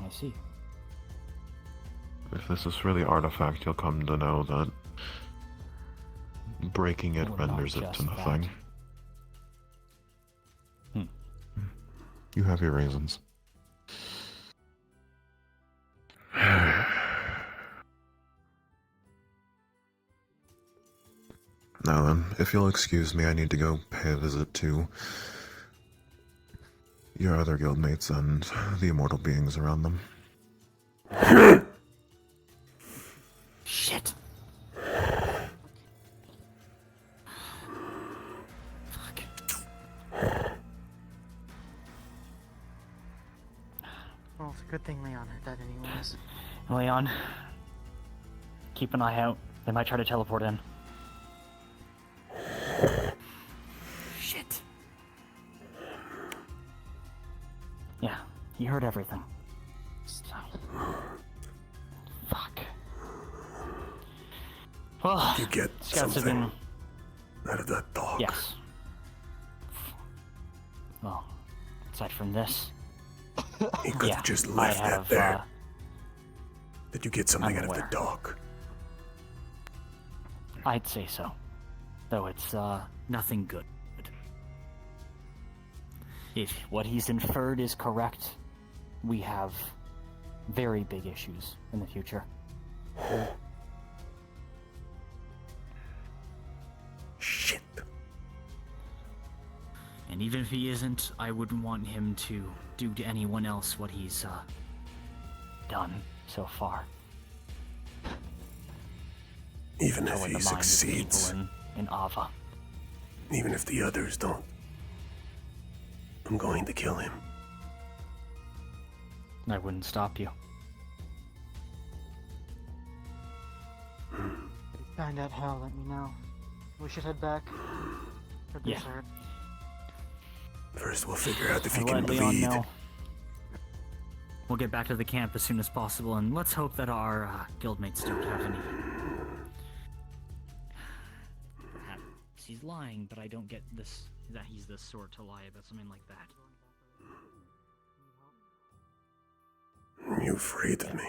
I see. If this is for the artifact, you'll come to know that breaking it Well, not renders it to just nothing. that. You have your reasons. Now then, if you'll excuse me, I need to go pay a visit to your other guildmates and the immortal beings around them. Shit. Fuck. Well, it's a good thing Leon heard that anyways. Leon, keep an eye out. They might try to teleport in. Shit. Yeah, he heard everything. So. Fuck. Well, You get scouts have something been. out of that dog. Yes. Well, aside from this, He could yeah, have just I left have. that there. Did you get something I'm out of the aware. dog? I'd say so. Though it's, nothing good. If what he's inferred is correct, we have very big issues in the future. Shit. And even if he isn't, I wouldn't want him to do to anyone else what he's, done so far. Even So if in he the minds of succeeds, people in Ava. even if the others don't, I'm going to kill him. I wouldn't stop you. If you find out how, let me know. We should head back for Yeah. dessert. First, we'll figure out if he I'll can let Leon bleed. know. We'll get back to the camp as soon as possible, and let's hope that our guildmates don't have any. Perhaps he's lying, but I don't get this. That he's the sort to lie about something like that. You afraid of me?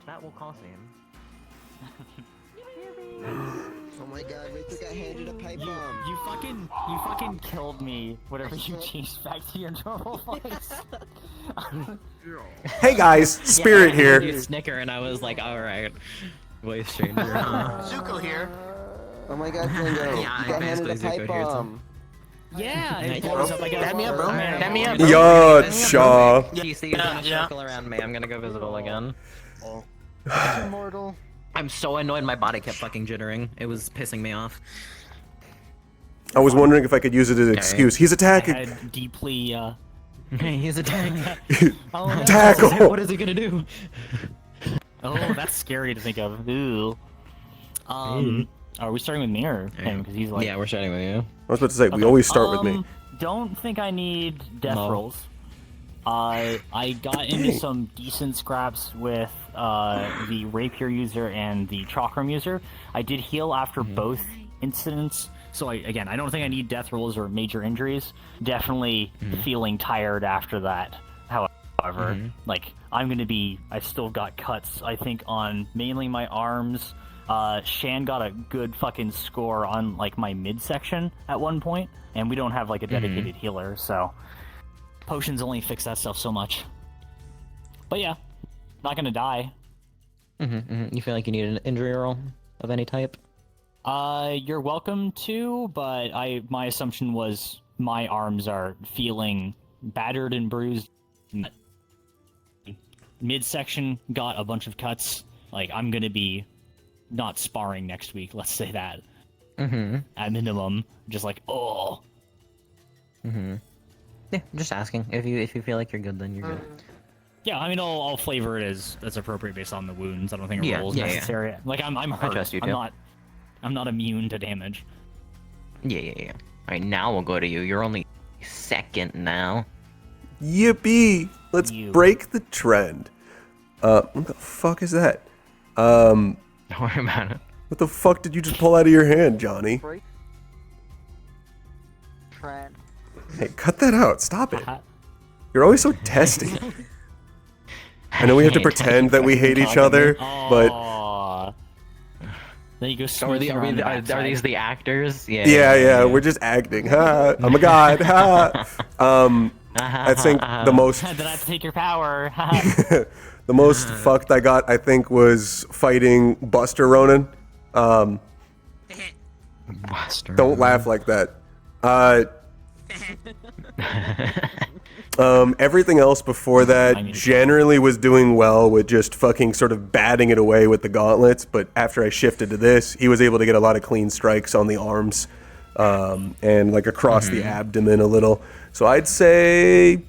which that will cost him. Oh my god, Rick got handed a pipe bomb. You fucking killed me. Whatever you changed back to your normal voice. Hey guys, Spirit I here. heard you snicker, and I was like, all right, voice changer. Zuko here. Oh my god, Jingo, Yeah, you got handed a basically Zuko pipe here, too. bomb. Yeah, it blows up like a Dab me up, bro. man. Dab me up. Yo, Shaw. You see, you're gonna circle around me. I'm gonna go visible again. Immortal. I'm so annoyed my body kept fucking jittering. It was pissing me off. I was wondering if I could use it as an excuse. He's I attacking. had deeply He's attacking. Oh, no. Tackle. What is he gonna do? Oh, that's scary to think of. Ooh. Are we starting with me or him? Because he's like. Yeah, we're starting with you. I was about to say, we always start with me. Don't think I need death No. rolls. I got into some decent scraps with the rapier user and the chakram user. I did heal after both incidents, so I don't think I need death rolls or major injuries. Definitely feeling tired after that. However, like I've still got cuts. I think on mainly my arms. Shan got a good fucking score on like my midsection at one point, and we don't have like a dedicated healer, so potions only fix that stuff so much. But yeah, not gonna die. You feel like you need an injury roll of any type? You're welcome to, but my assumption was my arms are feeling battered and bruised. Midsection got a bunch of cuts. Like I'm gonna be not sparring next week, let's say that. At minimum, just like, oh. Yeah, just asking. If you feel like you're good, then you're good. Yeah, I mean, I'll flavor it as appropriate based on the wounds. I don't think a roll is necessary. Like, I'm hurt. trust you, too. I'm not immune to damage. Yeah. Alright, now we'll go to you. You're only second now. Yippee! Let's You. break the trend. What the fuck is that? Don't worry about it. What the fuck did you just pull out of your hand, Johnny? Break. Trend. Hey, cut that out. Stop it. You're always so testy. I know we have to pretend that we hate each other, but Aw. Then you go So are these the actors? yeah, we're just acting. Ha! I'm a god. Ha! I think the most Did I take your power? the most fucked I got, I think, was fighting Buster Ronan. Buster. Don't laugh like that. Everything else before that generally was doing well with just fucking sort of batting it away with the gauntlets, but after I shifted to this, he was able to get a lot of clean strikes on the arms, and like across the abdomen a little. So I'd say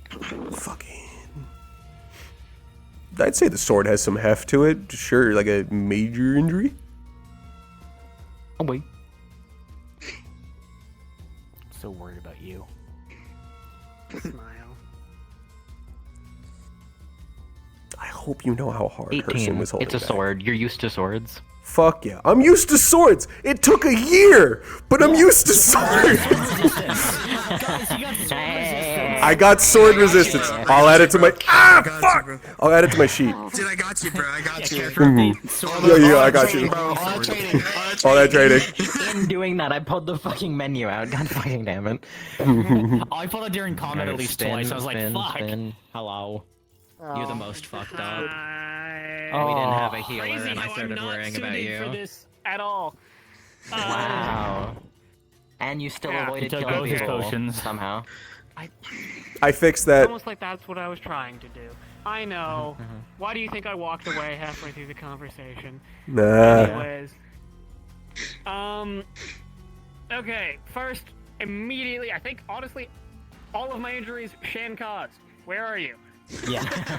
the sword has some heft to it. Sure, like a major injury. Oh wait. So worried about you. Smile. I hope you know how hard 18. Hircine was holding It's a back. sword. You're used to swords. Fuck yeah. I'm used to swords. It took a year, but I'm used to swords. I got sword resistance. I'll add it to my fuck. I'll add it to my sheet. Dude, I got you, bro. I got you. Yeah, I got you. Bro, all that training. All that training. In doing that, I pulled the fucking menu out. God fucking damn it. I pulled it during combat at least twice. I was like, fuck. Hello. You're the most fucked up. We Oh. didn't have a healer, Crazy and I how started I'm not worrying about suited you. for this at all. Wow. And you still Yeah. avoided He took killing both his people potions. somehow. I fixed that. Almost like that's what I was trying to do. I know. Why do you think I walked away halfway through the conversation? Nah. Anyways. Okay, first, immediately, I think, honestly, all of my injuries Shan caused. Where are you? Yeah. I'm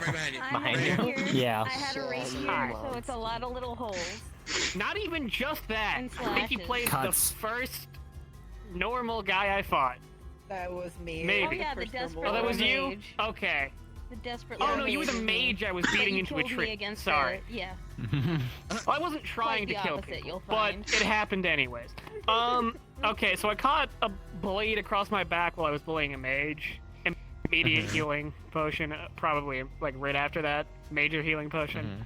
Behind right you. here. Yeah. I had a rapier, so it's a lot of little holes. Not even just that. And I think he slashes. plays Cuts. the first normal guy I fought. That was me. Maybe. Oh yeah, the desperate Oh, that was you? mage. Okay. The desperate Oh little no, you were the mage. mage I was beating You into a killed me tree. against Sorry. yeah. Well, I wasn't trying to the kill opposite, people, you'll but find. it happened anyways. Okay, so I caught a blade across my back while I was bullying a mage, immediate healing potion, probably like right after that, major healing potion.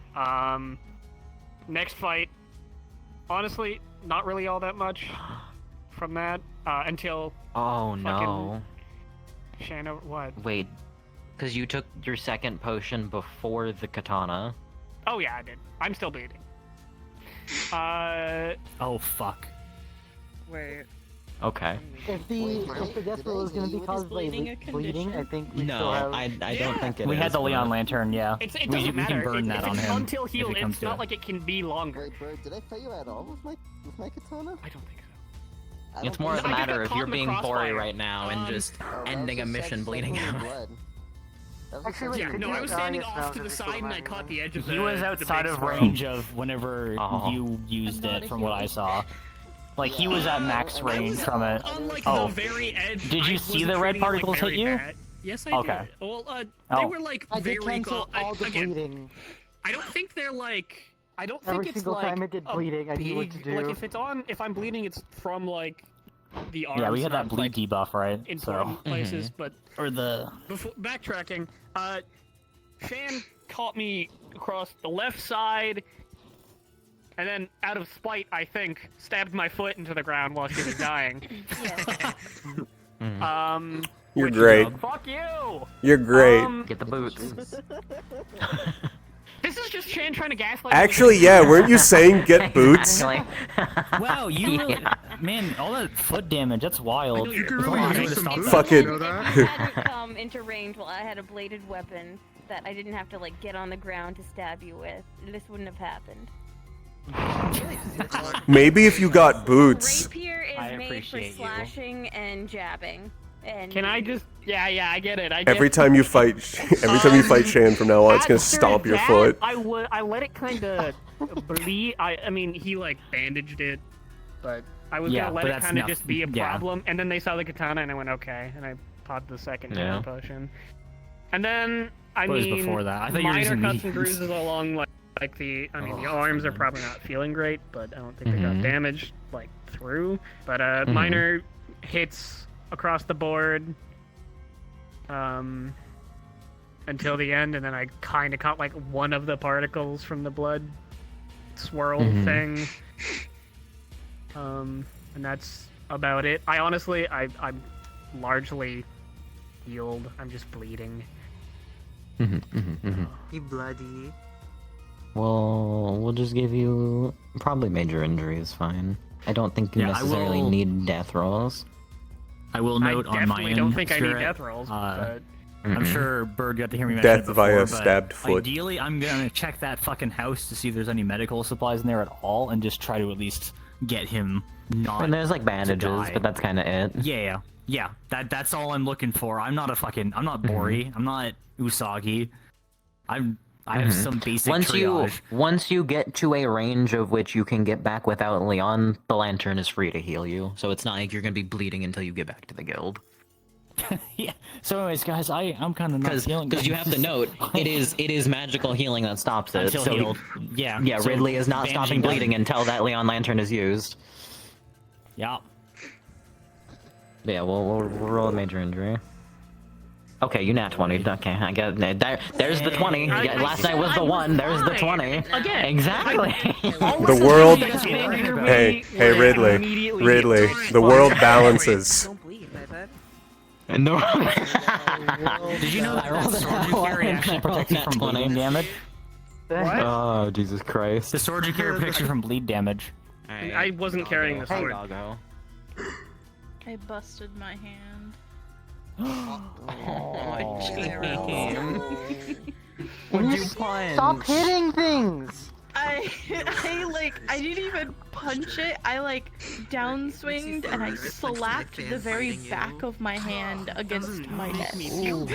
Next fight, honestly, not really all that much from that until. Oh no! Shano, what? Wait, because you took your second potion before the katana. Oh yeah, I did. I'm still bleeding. Oh fuck. Wait. Okay. If the death roll is going to be caused by bleeding, I think we still No, have... I don't think it is. We had the Leon Lantern, yeah. It we doesn't matter. can burn that on him. Until healed, if it comes it's to not it. like it can be longer. Wait, Bird, did I fight you at all with my katana? I don't think so. It's more of a I just matter got of caught you're in the being crossfire. Bori right now and just ending a mission bleeding out. Actually, Yeah, no, I was standing yes, off that to the was side and I cool, caught the edge of the. He was the outside big of swirl. range of whenever Oh. you used it, from what I saw. Like, he was at max range from it. On like Oh. the very edge. Did you I see wasn't the red treating it, like, particles hit very you? bad. Yes, I Okay. did. Well, they Oh. were like I did very cancel all the again, bleeding. I don't think they're like. I don't Every think it's single like time it did a bleeding, I knew what to big- Like do. if I'm bleeding, it's from like the arms. Yeah, we had that not, bleed like, debuff, right? important So, places, but or the before backtracking, Shan caught me across the left side, and then out of spite, I think, stabbed my foot into the ground while she was dying. You're which- great. Fuck you! You're great. Get the boots. This is just Shan trying to gaslight me. Actually, yeah, weren't you saying get boots? wow, you really, man, all that foot damage, that's wild. You If only I would've stopped that. Fucking. If I hadn't come into range while I had a bladed weapon that I didn't have to like get on the ground to stab you with, this wouldn't have happened. Maybe if you got boots. Rapier I is made for appreciate you. slashing and jabbing. And Can I just? Yeah, I get it. Every time you fight Shan from now on, it's gonna stomp your foot. I let it kind of bleed. I mean, he like bandaged it, but I was Yeah, gonna let but it that's kind of enough. just be a Yeah. problem. And then they saw the katana, and I went okay, and I popped the second Yeah. healing potion. And then I What was mean, before that? I thought you were minor using cuts these. and bruises along like the. I mean, the arms are probably not feeling great, but I don't think they Mm-hmm. got damaged like through. But minor hits across the board. Until the end, and then I kind of caught like one of the particles from the blood swirl thing. And that's about it. I honestly, I'm largely healed. I'm just bleeding. You bloody. Well, we'll just give you probably major injury is fine. I don't think you Yeah, I necessarily will- need death rolls. I will I note on my definitely end. don't think I need Spirit, death rolls, but I'm sure Bird got to hear me mention Death it before, via but stabbed foot. Ideally, I'm gonna check that fucking house to see if there's any medical supplies in there at all, and just try to at least get him not. And there's like bandages, die. but that's kind of it. Yeah. That's all I'm looking for. I'm not Bori. I'm not Usagi. I have some basic triage. Once you get to a range of which you can get back without Leon, the lantern is free to heal you. So it's not like you're gonna be bleeding until you get back to the guild. Yeah. So, anyways, guys, I'm kind of not feeling. Because you have to note, it is magical healing that stops it. Until so healed. Yeah. Yeah, so Ridley is not bandaging stopping done. bleeding until that Leon lantern is used. Yeah. But yeah, we'll roll a major injury. Okay, you nat 20. Okay, I got there's the 20. Yeah, last night was the 1. There's the 20. Again, Exactly. The world. Hey, Hey, Ridley. The world balances. Don't bleed, I bet. No. Did you know that rolled a sword you carry nat actually one. protects you I from rolled a nat bleeding 20. damage? What? Oh, Jesus Christ. The sword you carry protects you from bleed damage. I wasn't carrying the sword. Doggo. I busted my hand. Would you punch? Stop hitting things! I didn't even punch it. I downswinged and I slapped the very back of my hand against my neck. Did you win?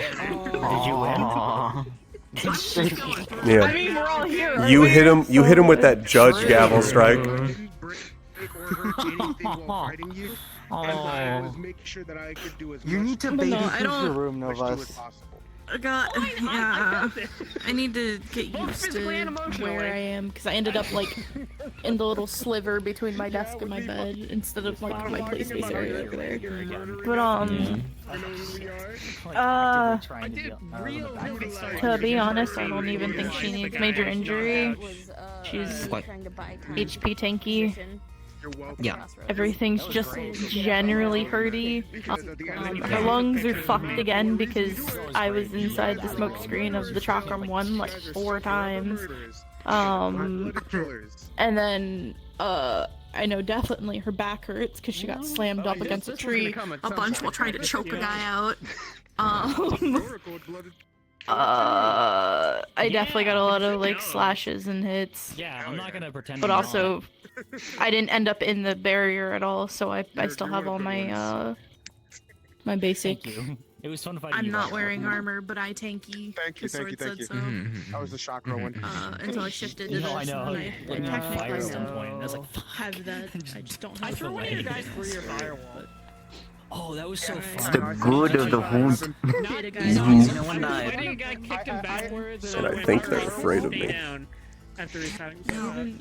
Yeah. I mean, we're all here. You hit him. You hit him with that judge gavel strike. I was making sure that I could do as You much need to No, I babyproof don't- your room, as humanly Novas. possible. I need to get used to where I am because I ended up like in the little sliver between my desk and my bed instead of like my play space area over there. But to be honest, I don't even think she needs major injury. She's HP tanky. Yeah. Everything's just generally hurty. Her lungs are fucked again because I was inside the smoke screen of the Chakram 1 like 4 times. And then, I know definitely her back hurts because she got slammed up against a tree a bunch while trying to choke a guy out. I definitely got a lot of like slashes and hits. Yeah, I'm not gonna pretend. But also, I didn't end up in the barrier at all, so I still have all my my basic. Thank you. It was fun fighting. I'm not wearing armor, but I tanky. Thank you. So. That was the chakra one. Until I shifted to this, I know. and I technically at still one point. I was like, have that. I just don't have. I threw one of you guys through your firewall. oh, that was so It's fun. the good of the hood. No one died. Fighting a guy kicked him backwards, And I went think they're down, afraid of me. down After he found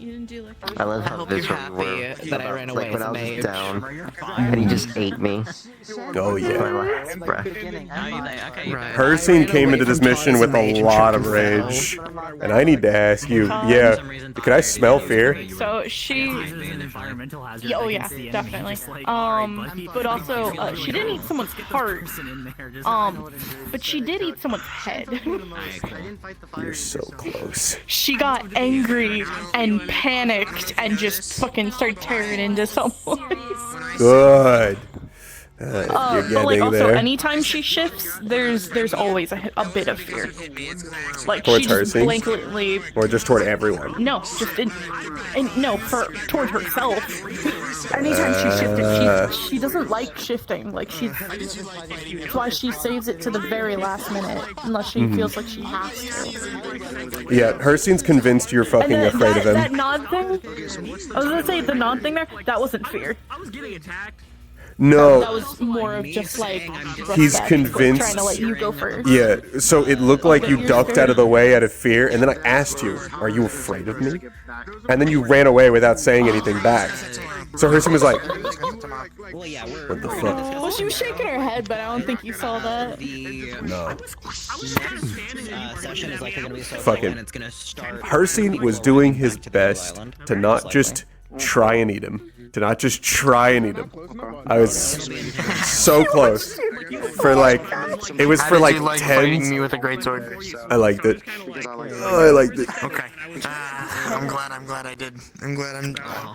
You didn't do like that. I love I how hope you're visceral we were happy that I about, ran away like when as I a was mage. down and he just ate me. Oh yeah. My last breath. Hircine came into this mission with a lot of rage, and I need to ask you, yeah, could I smell fear? So she. Environmental hazard. Yeah, oh I yeah, can see it. definitely. Just like, alright, buddy. But also, she didn't eat someone's heart. But she did eat someone's head. You're so close. She got angry and panicked and just fucking started tearing into someone. Good. You're But like getting also, there. anytime she shifts, there's always a bit of fear. Like Towards she just Hircine? blankly. Or just toward everyone? No, just toward herself. Anytime she shifted, she doesn't like shifting. Like that's why she saves it to the very last minute, unless she feels like she has to. Yeah, Hircine's convinced you're fucking And afraid of him. that nod thing. I was gonna say the nod thing there. That wasn't fear. I was getting attacked. No. That was more of just like He's respect, convinced. trying to let you go first. Yeah, so it looked like you ducked out of the way out of fear, and then I asked you, are you afraid of me? And then you ran away without saying anything back. So Hircine was like, what the fuck? Well, she was shaking her head, but I don't think you saw that. No. Session is likely gonna be so Fucking and it's gonna start. Hircine was doing his best to not just try and eat him. To not just try and eat him. I was so close. For like, it was for like tens. me with a great sword? I liked it. Oh, I liked it. Okay. I'm glad I did.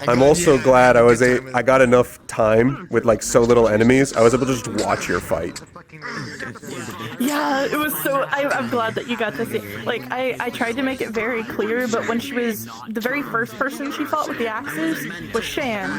I'm also glad I got enough time with like so little enemies. I was able to just watch your fight. Yeah, it was so. I'm glad that you got to see. Like, I tried to make it very clear, but when she was the very first person she fought with the axes was Shan,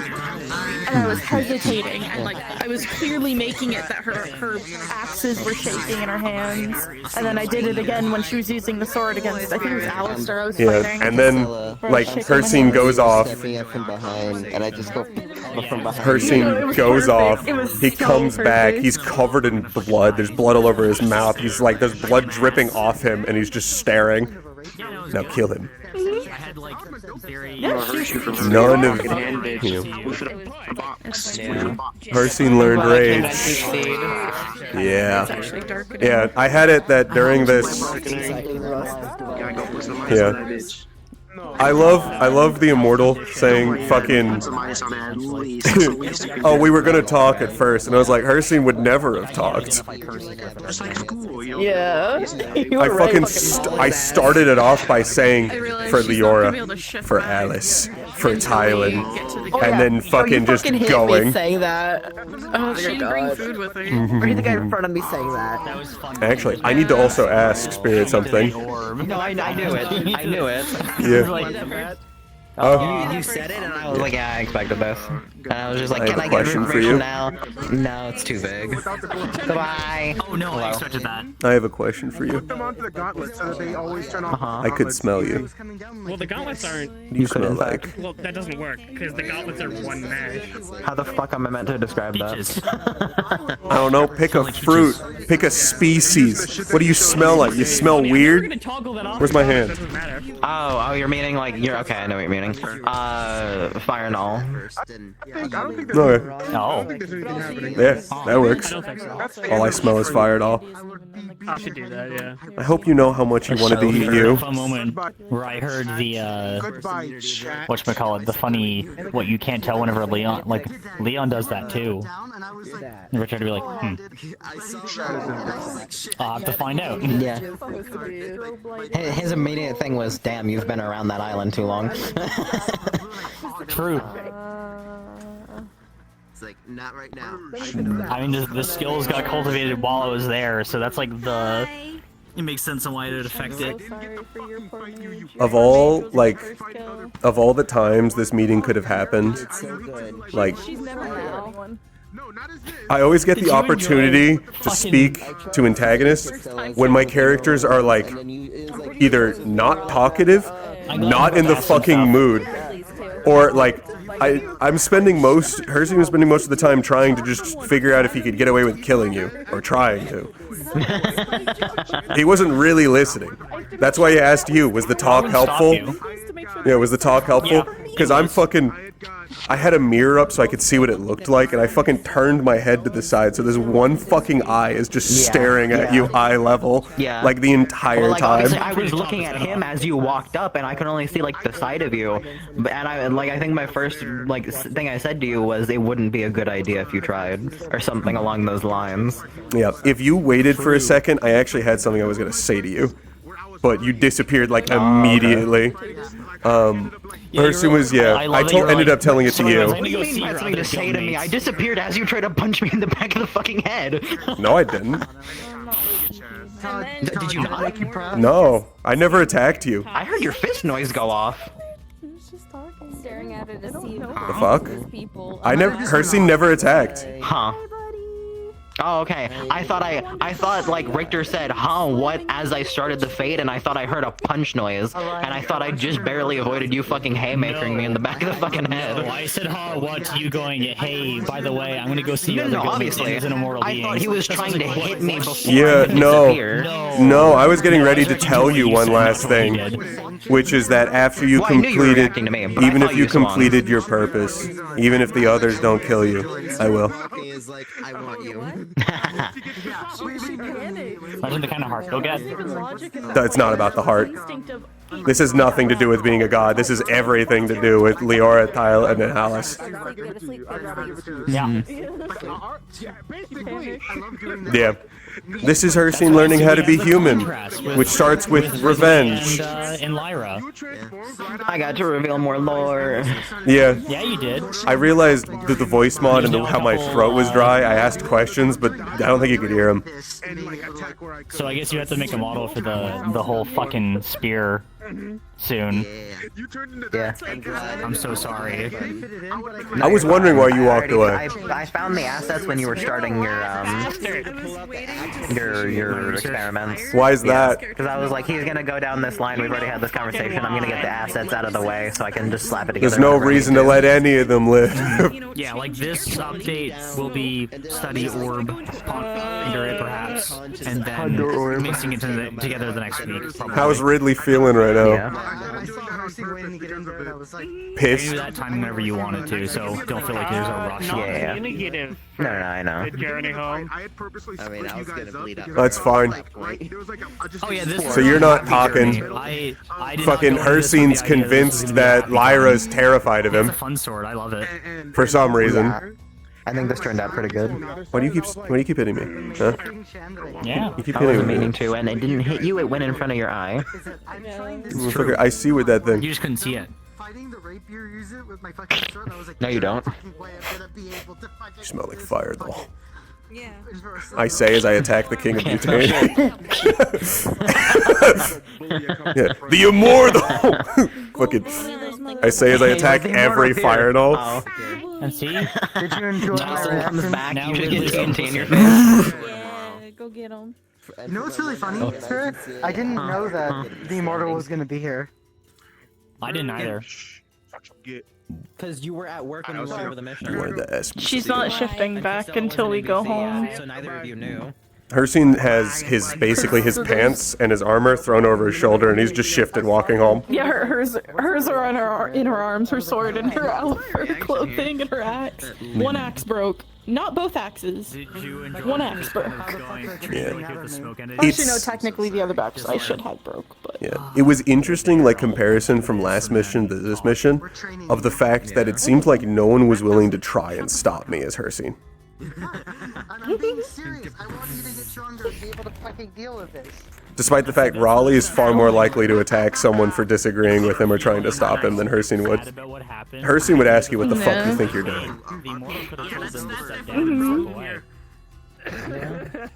and I was hesitating, and like I was clearly making it that her axes were shaking in her hands, and then I did it again when she was using the sword against. I think it was Alistair I was fighting. And then like Hircine goes off. From behind, and I just go from behind. Hircine goes off. He comes back. He's covered in blood. There's blood all over his mouth. He's like, there's blood dripping off him, and he's just staring. Now kill him. I had like very. None of you. Hircine learned rage. Yeah. Yeah, I had it that during this. Yeah. I love the immortal saying fucking oh, we were gonna talk at first, and I was like, Hircine would never have talked. Yeah. I started it off by saying for Leora, for Alice, for Tylen, and then fucking just going. Saying that. Oh, she didn't bring food with her. Or the guy in front of me saying that. Actually, I need to also ask Spirit something. No, I knew it. I knew it. Yeah. You said it, and I was like, yeah, I expected this. And I was just like, I have can a I get question for information you. now? No, it's too big. Goodbye. Oh no, I expected that. I have a question for you. I could smell you. Well, the gauntlets aren't. What do you smell like? Well, that doesn't work because the gauntlets are one mesh. How the fuck am I meant to describe that? I don't know. Pick a fruit. Pick a species. What do you smell like? You smell weird? Where's my hand? Oh, you're meaning like okay, I know what you're meaning. Fire and all. Okay. Oh. Yeah, that works. All I smell is fire at all. I should do that, yeah. I hope you know how much you wanted to eat you. A moment where I heard the whatchamacallit, the funny what you can't tell whenever Leon does that too. And Richard would be like, I'll have to find out. Yeah. His immediate thing was, damn, you've been around that island too long. True. It's like, not right now. I mean, the skills got cultivated while I was there, so that's like the... It makes sense on why it would affect it. Of all the times this meeting could have happened, like, I always get the opportunity to speak to antagonists when my characters are like either not talkative, not in the fucking mood, or like Hircine was spending most of the time trying to just figure out if he could get away with killing you, or trying to. He wasn't really listening. That's why he asked you, was the talk helpful? Yeah, was the talk helpful? Because I had a mirror up so I could see what it looked like, and I fucking turned my head to the side, so this one fucking eye is just staring at you eye level, like the entire time. Obviously, I was looking at him as you walked up, and I could only see like the side of you. And I think my first thing I said to you was it wouldn't be a good idea if you tried, or something along those lines. Yeah, if you waited for a second, I actually had something I was gonna say to you, but you disappeared like immediately. Hircine was ended up telling it to you. What do you mean by something to say to me? I disappeared as you tried to punch me in the back of the fucking head. No, I didn't. Did you not? No, I never attacked you. I heard your fist noise go off. Staring at it to see The fuck? Hircine never attacked. Huh. Oh, okay. I thought like Richter said, huh, what, as I started the fade, and I thought I heard a punch noise, and I thought I just barely avoided you fucking haymakering me in the back of the fucking head. I said, huh, what, to you going, hey, by the way, I'm gonna go see your obviously. An immortal being. I thought he was trying to hit me before Yeah, I could disappear. no, I was getting ready to tell you one last thing, which is that after you completed, even if you completed your purpose, even if the others don't kill you, I will. I want you. Imagine the kind of heart you'll get. It's not about the heart. This has nothing to do with being a god. This is everything to do with Leora, Tile, and Alice. Yeah. Yeah. This is Hircine learning how to be human, which starts with revenge. And Lyra. I got to reveal more lore. Yeah. Yeah, you did. I realized that the voice mod and how my throat was dry, I asked questions, but I don't think you could hear them. So I guess you have to make a model for the whole fucking spear soon. Yeah. I'm so sorry. I was wondering why you walked away. I found the assets when you were starting your experiments. Why is that? Because I was like, he's gonna go down this line. We've already had this conversation. I'm gonna get the assets out of the way so I can just slap it together. There's no reason to let any of them live. Yeah, like this update will be study orb under it perhaps, and then mixing it together the next week. Probably. How's Ridley feeling right now? Pissed. Do that time whenever you wanted to, so don't feel like there's a rush. Yeah. No, I know. Journey home. I mean, I was gonna bleed out. That's fine. Oh yeah, this. So you're not talking. I did Fucking not go Hircine's into the convinced that Lyra's terrified of him It's a fun sword. I love it. for some reason. I think this turned out pretty good. Why do you keep hitting me? Huh? Yeah. You keep I hitting wasn't me. meaning to, and it didn't hit you. It went in front of your eye. Motherfucker, I see with that thing. You just couldn't see it. No, you don't. You smell like fire, though. Yeah. I say as I attack the king of mutation. Yeah. The immortal. Fucking. I say as I attack every fire knoll. Oh. And see? Did you enjoy my Jason comes reaction? back, Now you should we're get listening. TNT in your face. Yeah, go get him. You know what's really funny, sir? I didn't know that the Immortal was gonna be here. I didn't either. Because you were at work when you went over the mission. You wanted to ask me. She's not shifting back until we go home. So neither of you knew. Hircine has basically his pants and his armor thrown over his shoulder, and he's just shifted walking home. Yeah, hers are on in her arms, her sword and her clothing and her axe. One axe broke. Not both axes. One axe broke. Yeah. Actually, no, technically the other axe I should have broke, but... Yeah, it was interesting, like, comparison from last mission to this mission, of the fact that it seemed like no one was willing to try and stop me as Hircine. I'm being serious. I want you to get stronger and be able to fucking deal with this. Despite the fact Raleigh is far more likely to attack someone for disagreeing with him or trying to stop him than Hircine would. Hircine would ask you what the fuck you think you're doing.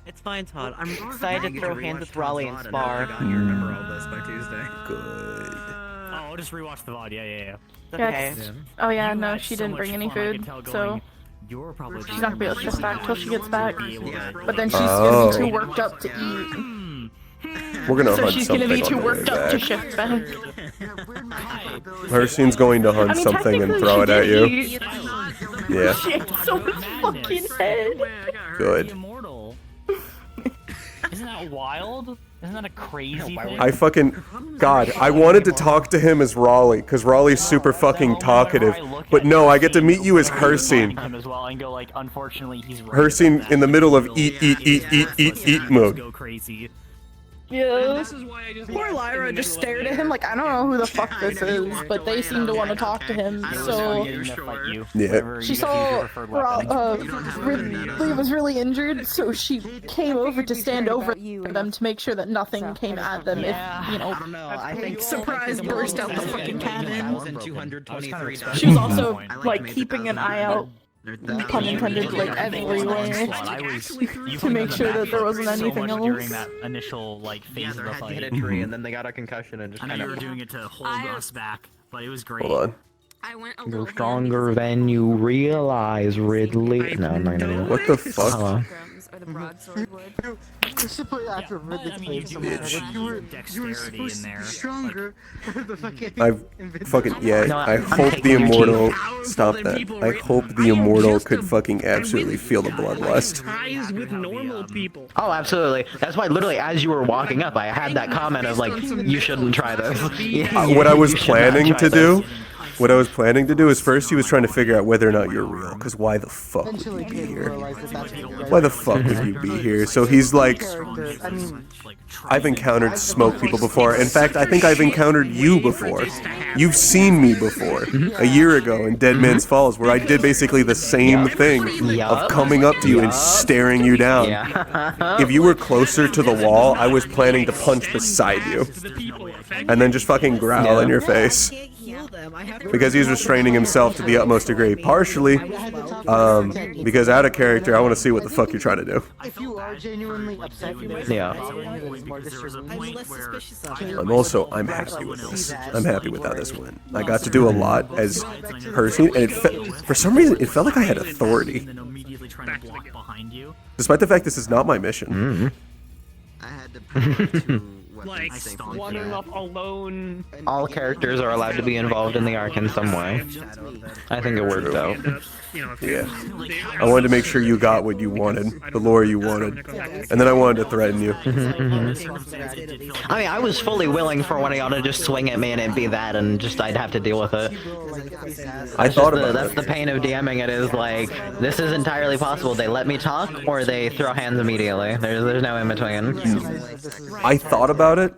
It's fine, Todd. I'm excited to throw hands with Raleigh and spar. You remember all this by Tuesday. Good. Oh, I'll just rewatch the VOD. Yeah. Yeah, oh yeah, no, she didn't bring any food, so... She's not gonna be able to shift back till she gets back. But then she's gonna be too worked up to eat. We're gonna So hunt she's something gonna be on too the way worked up to back. shift back. Hircine's going to hunt something and throw it at you. Yeah. She ate so much fucking head. Good. Immortal. Isn't that wild? Isn't that a crazy thing? I fucking... God, I wanted to talk to him as Raleigh, because Raleigh's super fucking talkative. But no, I get to meet you as Hircine. Hircine in the middle of eat mode. Yeah. Poor Lyra just stared at him like, I don't know who the fuck this is, but they seem to want to talk to him, so... Yeah. She saw Ridley was really injured, so she came over to stand over them to make sure that nothing came at them if, you know, I think surprise burst out the fucking cannon. Than 223. She was also, like, keeping an eye out, pun intended, like, everywhere, to make sure that there wasn't anything else. During that initial, like, phase of the Had to fight. hit a tree and then they got a concussion and just I know kind you were of... doing it to hold us back, but it was great. Hold on. You're stronger than you realize, Ridley. No. What the fuck? Hello. You should put after Ridley's face somewhere. Like, you were supposed to be stronger. The fucking I hope the Immortal... Stop that. I hope the Immortal could fucking absolutely feel the bloodlust. With normal people. Oh, absolutely. That's why literally as you were walking up, I had that comment of like, you shouldn't try this. What I was planning to do... What I was planning to do is first he was trying to figure out whether or not you're real, because why the fuck would you be here? Why the fuck would you be here? So he's like, I've encountered smoke people before. In fact, I think I've encountered you before. You've seen me before, a year ago in Dead Man's Falls, where I did basically the same thing of coming up to you and staring you down. If you were closer to the wall, I was planning to punch beside you, and then just fucking growl in your face. Because he's restraining himself to the utmost degree. Partially, because out of character, I want to see what the fuck you're trying to do. If you are genuinely upset, I'm happy with this. I'm happy with how this went. I got to do a lot as Hircine, and for some reason, it felt like I had authority. Despite the fact this is not my mission. I had to prove Like, wandering off alone. All characters are allowed to be involved in the arc in some way. I think it worked out. Yeah. I wanted to make sure you got what you wanted, the lore you wanted, and then I wanted to threaten you. I mean, I was fully willing for one of y'all to just swing at me and it'd be that, and just I'd have to deal with it. I thought about That's the pain of DMing it, is like, this is entirely possible. They let me talk, or they throw hands immediately. There's no in between. I thought about it,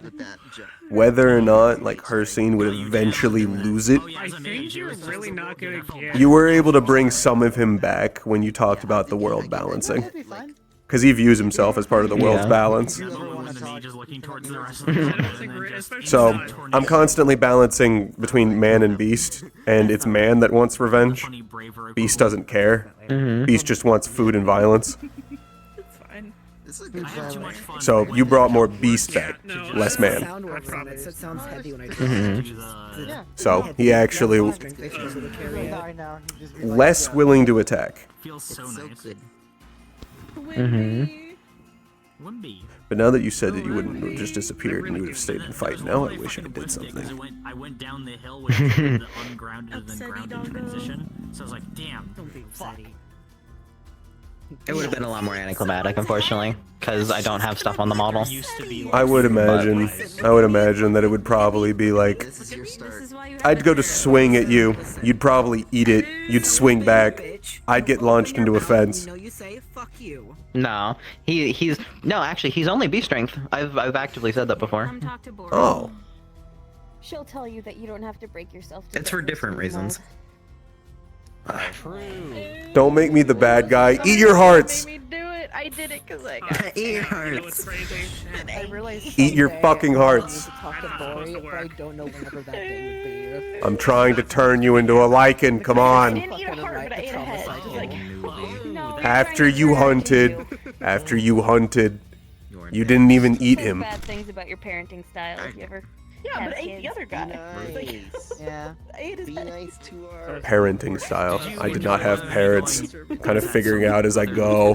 whether or not, like, Hircine would eventually lose it. I think you're really not gonna get... You were able to bring some of him back when you talked about the world balancing. Because he views himself as part of the world's balance. So, I'm constantly balancing between man and beast, and it's man that wants revenge. Beast doesn't care. Beast just wants food and violence. I have too much fun. So you brought more beast back, less man. Sound works on it, so it sounds heavy when I do Mhm. So he actually I know. He'd just be like, less willing to attack. Feels so nice. Mm-hmm. But now that you said that you wouldn't have just disappeared and you would have stayed and fight, now I wish I did something. I went down the hill with the ungrounded and then grounded transition. So I was like, damn, fuck. It would have been a lot more anticlimactic, unfortunately, because I don't have stuff on the model. I would imagine that it would probably be like, I'd go to swing at you, you'd probably eat it, you'd swing back, I'd get launched into a fence. You say fuck you. No, he's actually he's only B strength. I've actively said that before. Oh. She'll tell you that you don't have to break yourself. It's for different reasons. Don't make me the bad guy. Eat your hearts. Made me do it. I did it because I Eat your hearts. I realized Eat your fucking hearts. Talk to Bori, but I don't know whenever that day would be. I'm trying to turn you into a lichen. Come I on. didn't eat a heart, but I ate a head. Just like, no. After you hunted, you didn't even eat him. Bad things about your parenting style. If you ever. Yeah, have but I ate the kids. other guy. Yeah. I ate his head. Nice to our Parenting style. I did not have parents. Kind of figuring out as I go.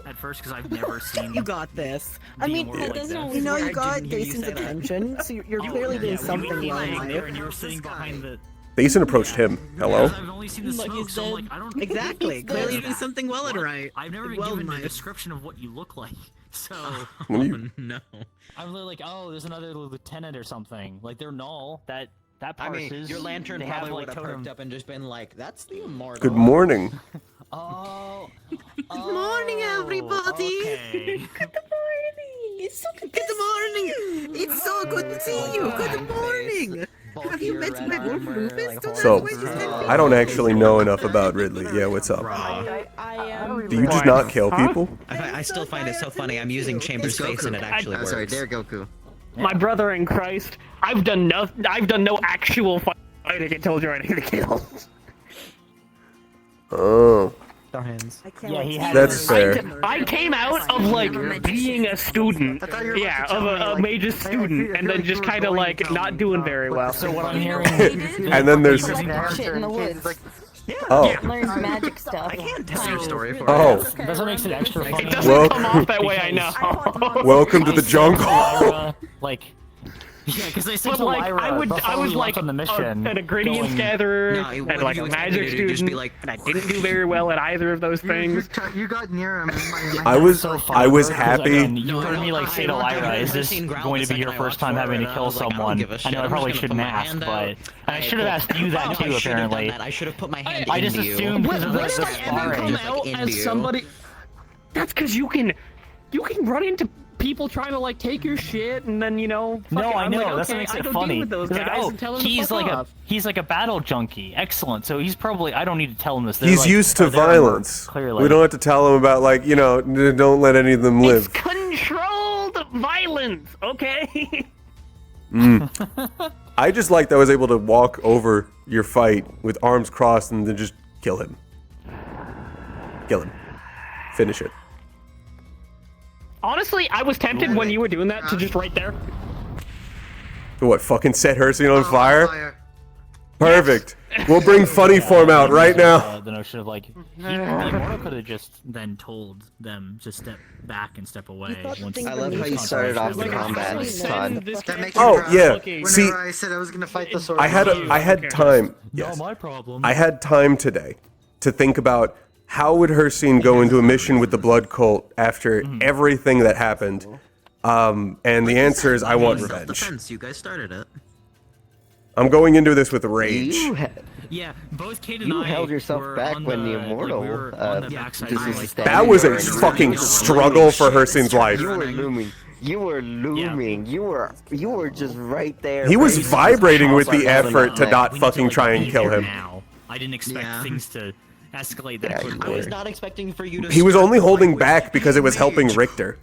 At first, because I've never seen. You got this. I mean, you know you got Jason's attention, so you're clearly doing something well in life. And you were sitting behind the. Jason approached him. Hello? I've only seen the smoke, so I'm like, I don't. Exactly. Clearly you're doing something well at right. I've never been given a description of what you look like, so. When you- No. I'm literally like, oh, there's another lieutenant or something. Like they're null. That parses. Your lantern they probably have, would have totem. perked up and just been like, "That's the immortal." Good morning. Oh. Good morning, everybody. Okay. Good morning. It's so good. Good morning. It's so good to see you. Good morning. Have you met my wolf Rufus? So, I don't actually know enough about Ridley. Yeah, what's up? Do you just not kill people? I still find it so funny. I'm using Chamber's face and it actually I'm works. sorry, there Goku. My brother in Christ, I've done no actual fighting until joining the guild. Oh. Our hands. Yeah, he had. That's fair. I came out of like being a student, yeah, of a major student, and then just kind of like not doing very well. So what I'm hearing. And then there's. Shit in the woods. Oh. Learns magic stuff. I can't tell your story for Oh. That's what makes it extra funny. It doesn't come off that way, I know. Welcome to the jungle. Lyra, like. Yeah, because they said But to like, Lyra I before was we like went on the mission, an ingredients going- gatherer No, and what like you a expect me magic to do, just student, be like, and I didn't do very well at either of those things. You got near him. I was So funny, I was because, happy. again, you heard me like say to Lyra, "Is this going to be your first time having to kill someone?" I know I probably shouldn't ask, but I should have asked you that too. Apparently, I should have put my hand I just into you. assumed because of the When did I ever sparring. come out as somebody? That's because you can run into people trying to like take your shit, and then No, I I'm know. like, That's what okay, makes I it go funny. deal with those It's guys like, oh, and tell them to he's fuck like off. he's like a battle junkie. Excellent. So he's probably. I don't need to tell him this. They're He's like, used to they're at work, violence. Clearly, We don't have to tell him about like, don't let any of them It's live. controlled violence, okay? I just liked I was able to walk over your fight with arms crossed and then just kill him. Kill him. Finish it. Honestly, I was tempted when you were doing that to just right there. What, fucking set Hircine on fire? Perfect. We'll bring funny form out right now. The notion of like, the Immortal could have just then told them to step back and step away. Once I love how you started off the combat, Todd. Oh, yeah. See, Whenever I said I was gonna fight the sword. I had time. Yes. my problem. I had time today to think about how would Hircine go into a mission with the Blood Cult after everything that happened. And the answer is I want revenge. Self-defense, you guys started it. I'm going into this with rage. Yeah, both Kate and You I held yourself were back on when the like, Immortal, we were on the backside this of, is like, standing That was a there. fucking struggle for Hircine's life. You were looming. You were looming. You were just right there. He was ready to vibrating with toss the our effort to neck. not We need fucking like, try and be kill there him. Now. I didn't expect Yeah. things to escalate that Yeah, quickly. I was not expecting for you to. He was start only the holding fight with back because it was helping Richter.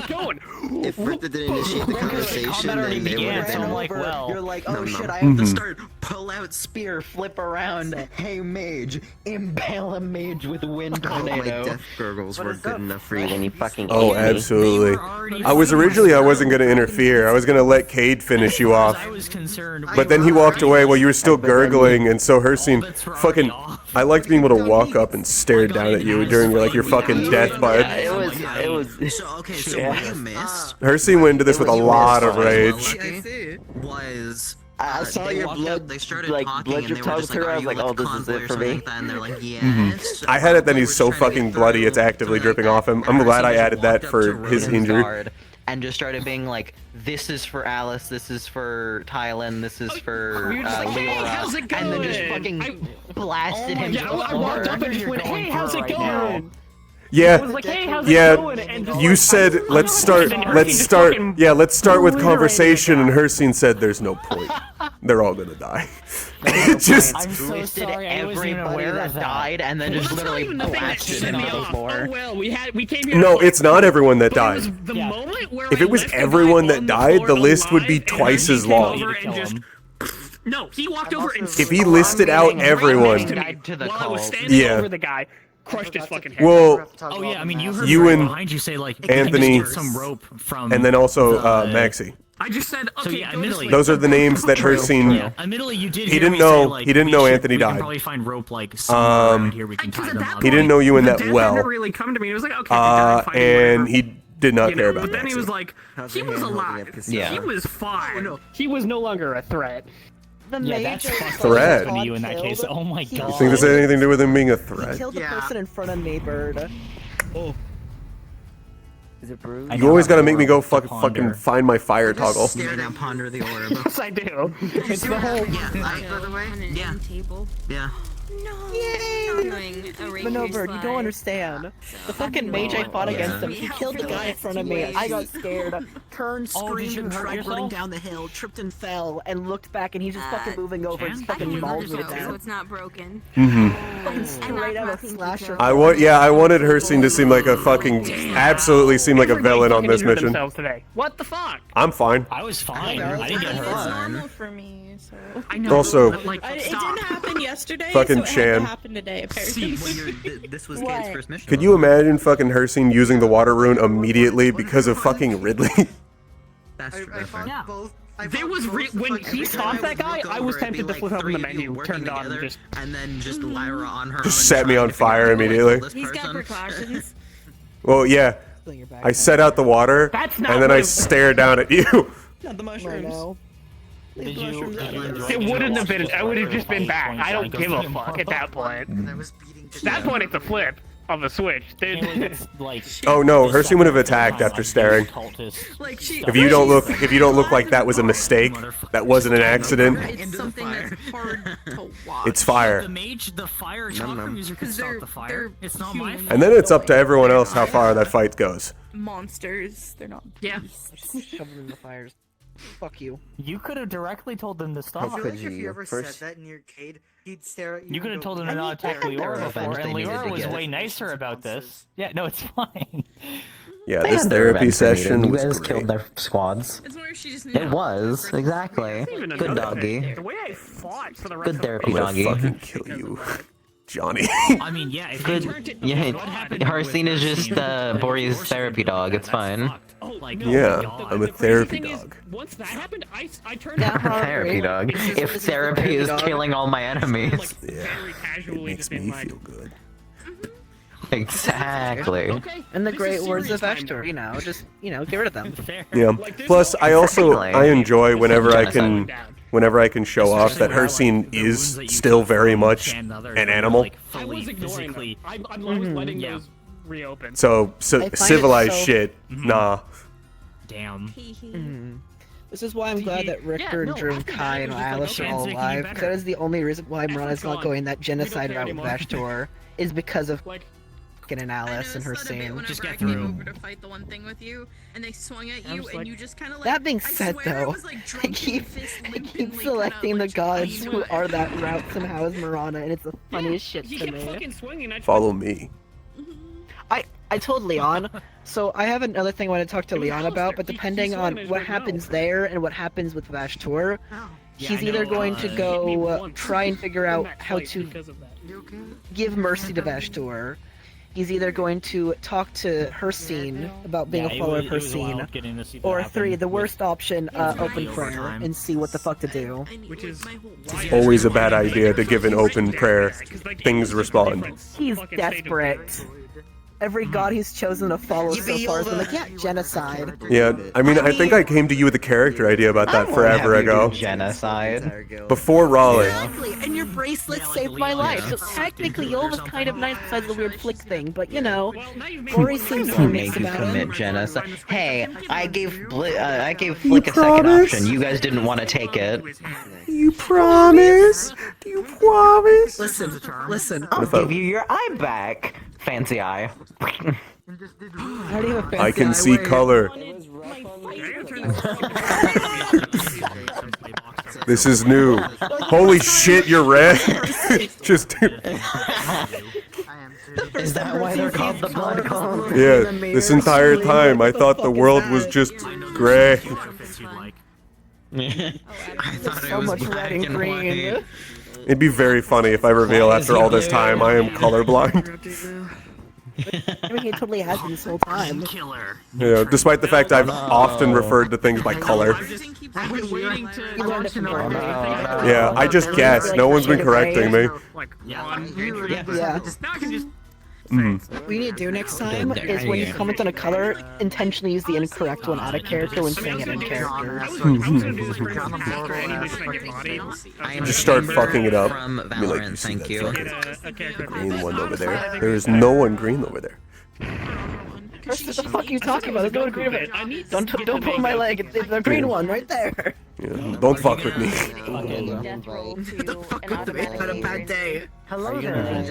Going. If Richter didn't initiate the conversation, combat already then they would began, have so I'm been like, well, You're like, No, oh no. shit, I have to Mhm. start pull out spear, flip around. Hey mage, impale a mage with wind tornado. My death gurgles were good enough for you when you fucking Oh, ate me. absolutely. I was originally, I wasn't going to interfere. I was going to let Cade finish you off. I was concerned. But then he walked away while you were still gurgling, and so Hircine fucking... I liked being able to walk up and stare down at you during like your fucking death bud. Yeah, it was. So okay, so what you missed Hircine went into this with a lot of rage. was I saw they your walked blood, up, they started like, talking, blood and they drip were tongue just like, through. I "Are was you like, with oh, the this is convoy it or for something me. like that?" And they're like, yes. I had it that he's so fucking bloody, it's actively dripping off him. I'm glad I added that for his injury. And just started being like, this is for Alice, this is for Tylen, this is for You're just like, "Hey, Leora," how's it and then just going? fucking blasted him to Yeah, the I floor. walked up and just went, "Hey, how's it going?" Yeah, I was like, "Hey, how's it yeah. going?" And just You like, said let's start with conversation, and Hircine said there's no point. They're all gonna die. Just I'm so Twisted sorry. I wasn't even everybody aware that of that. died, and then just literally blasted him to the floor. Oh well, we came here. no, to it's not everyone that But it was died. the moment where If I it was left the everyone guy that on died, floor the list would be alive, and twice he as came long. over and just- No, he walked over and If he listed out everyone, To the while I was cult. standing Yeah. over the guy, crushed his fucking head. well, Oh yeah, I mean you heard You right and behind you say like Anthony- just get some rope from and then also the- Maxie. I just said, So okay, yeah, go to admittedly, sleep. Those are the names that Hircine. yeah, admittedly you did. He hear didn't me know- Say, like, he didn't we know should- Anthony we can died. probably find rope like somewhere around here we can tie Because at them that up. He didn't know you in the that death well. hadn't really come to me. It was like, okay, they died fighting, And whatever. he did not You care know, about but then he Maxie. was like, he was alive. Yeah. He was fine. He was no longer a threat. The Yeah, mage that's that fucked Threat. up to you in that case. Oh my god. You think this had anything to do with him being a He threat? killed the person in front of me, Bird. Is it bruised? I You always know gotta make me go to fucking ponder. find my fire toggle. Stare down, ponder the orb. Yes, I do. It's the whole. By the way, yeah, Table. yeah. But no, Bird, you don't understand. The fucking mage I fought against him, he killed the guy in front of me. I got scared, turned, Oh, did screamed, you and hurt tried running yourself? down the hill, tripped and fell, and looked back, and he's just fucking moving over and just fucking mauled me to So death. it's not broken. Fucking straight out of slasher. I wanted Hircine to seem like a fucking, absolutely seem like a villain on this Everybody fucking mission. themselves today. What the fuck? I'm fine. I was fine. I didn't get It's hurt. normal for me, so. I know. Also- but, like, It stop. didn't happen yesterday, Fucking so it had Chan. to happen today, apparently. This was What? Cade's first mission. Could you imagine fucking Hircine using the water rune immediately because of fucking Ridley? That's true. That's fair. Yeah. There was when he saw that guy, I was tempted to flip open the menu, turn it on, and just. and then just Lyra on her. Just own set me trying on to figure fire out who immediately. killed this He's got person. precautions. Well, yeah. I set out the water, That's not and then what I it- stare down at you. Not the mushrooms. Did you enjoy It wouldn't have been. I would have just been Fight back. I don't points give a on fuck at that point. And I was beating At that point, it's a flip of the switch. Dude. like Oh no, Hircine would have attacked after staring. Like she. If you don't look like that was a mistake, that wasn't an accident, It's something that's hard to watch. it's fire. The mage, the fire chakra user can stop the fire. It's not my fault. And then it's up to everyone else how far that fight goes. Monsters. They're not Yeah. beasts. Shove them in the fires. Fuck you. You could have directly told them to How stop. could If you you? ever First, said that near Cade, he'd stare at you. You could have and told go, them to not attack Leora before, revenge and they needed Leora to was get. way nicer about this. Yeah, no, it's fine. Yeah, They this had their therapy revenge they needed. session You was guys great. killed their squads. It's where she just It was, exactly. Even Good another thing, doggy. The way I fought for the rest Good of the therapy I'm gonna doggy. fucking kill you, Johnny. I mean, yeah, if Good. you turned it, Yeah, what happened Hircine with is just Hircine, Bori's Hircine, therapy dog. It's that's fine. fucked. Oh, like, Yeah, oh my God. I'm a The crazy therapy thing is, dog. once that happened, I turned Yeah, around. Therapy dog. It's just- If it's therapy is dog. killing all my like enemies. Yeah, very it casually makes just being me like, feel good. Exactly. okay, In the this great is words of serious time Vector, now. you know, just, get rid of them. Fair. Yeah. Like, there's Plus, no- I also Exactly. I enjoy whenever I Genocide. can show off that Hircine is still very much an animal. I was ignoring them. I'm always letting Yeah. those reopen. So I find it civilized so- shit, nah. Damn. This is why I'm glad that Richter, no, Drew, after that, Kai, it and was just like, Alice okay, are all it's making you alive. better. That is the only reason why Marana's not gone. going that genocide care route with anymore. Vash Tour, is because of Like, fucking an Alice and her scene. Just get I came through. over to fight the one thing with you, and they swung at I you, was and like- you just kind of like. That being I said, swear I though, was, like, I drunk in keep, fist, I limping, keep like, selecting the kinda, like, gods chucking who you are at that route somehow as Marana, and it's the funniest shit he to kept me. fucking swinging. I just Follow me. I told Leon, so I have another thing I want to talk to It was Leon Alistair. about, but He depending swung on and I was what like, happens no. there and what happens with Vash Tour, he's either going to go try and figure out how to give mercy to Vashtor. He's either going to talk to Hircine about being a follower of Hircine, or 3, the worst option, open prayer and see what the fuck to do. Which is Always a bad idea to give an open prayer. Things respond. He's desperate. Every god he's chosen to follow so far has been like, yeah, genocide. Yeah, I mean, I think I came to you with a character idea about that forever ago. Genocide. Before Raleigh. Exactly, and your bracelet saved my life. So technically, Yul was kind of nice besides the weird flick thing, but you know, Rory seems to be Make mixed you about commit it. genocide. Hey, I gave Flick a second option. You guys didn't want to take it. You promise? Do you promise? Listen. I'll give you your eye back. Fancy eye. I can see color. This is new. Holy shit, you're red. Just. Is that why they're called the Blood Cult? Yeah, this entire time I thought the world was just gray. I thought So much red and green. It'd be very funny if I reveal after all this time I am colorblind. I mean, he totally has been this whole time. Yeah, despite the fact I've often referred to things by color. You learned it from Rory. Yeah, I just guessed. No one's been correcting me. Yeah. Mm. What you need to do next time is when you comment on a color, intentionally use the incorrect one out of character when saying it in character. Just start fucking it up. From Be like, Valorant, you see thank that you. fucking green one over there? There is no one green over there. What the fuck are you talking about? There's no one green over there. Don't pull my leg. It's the green one right there. Yeah, don't fuck with me. Death roll What the to fuck an with the man had a bad day? Hello there.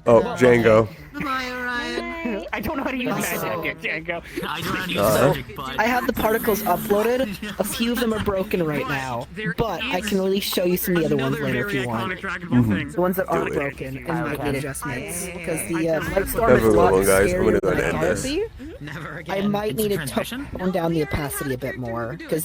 Oh, Django. Goodbye, Orion. I don't know how to use that yet, Django. I don't know how to use magic, but... I have the particles uploaded. A few of them are broken right now, but I can really show you some of the other ones later if you want. The ones that aren't broken and might need adjustments. Because the Light Storm is a lot Everyone, guys, I'm gonna scarier go than ahead and end this. Galaxy. Never I again. might need to Transmission? tone down the opacity a bit more, because it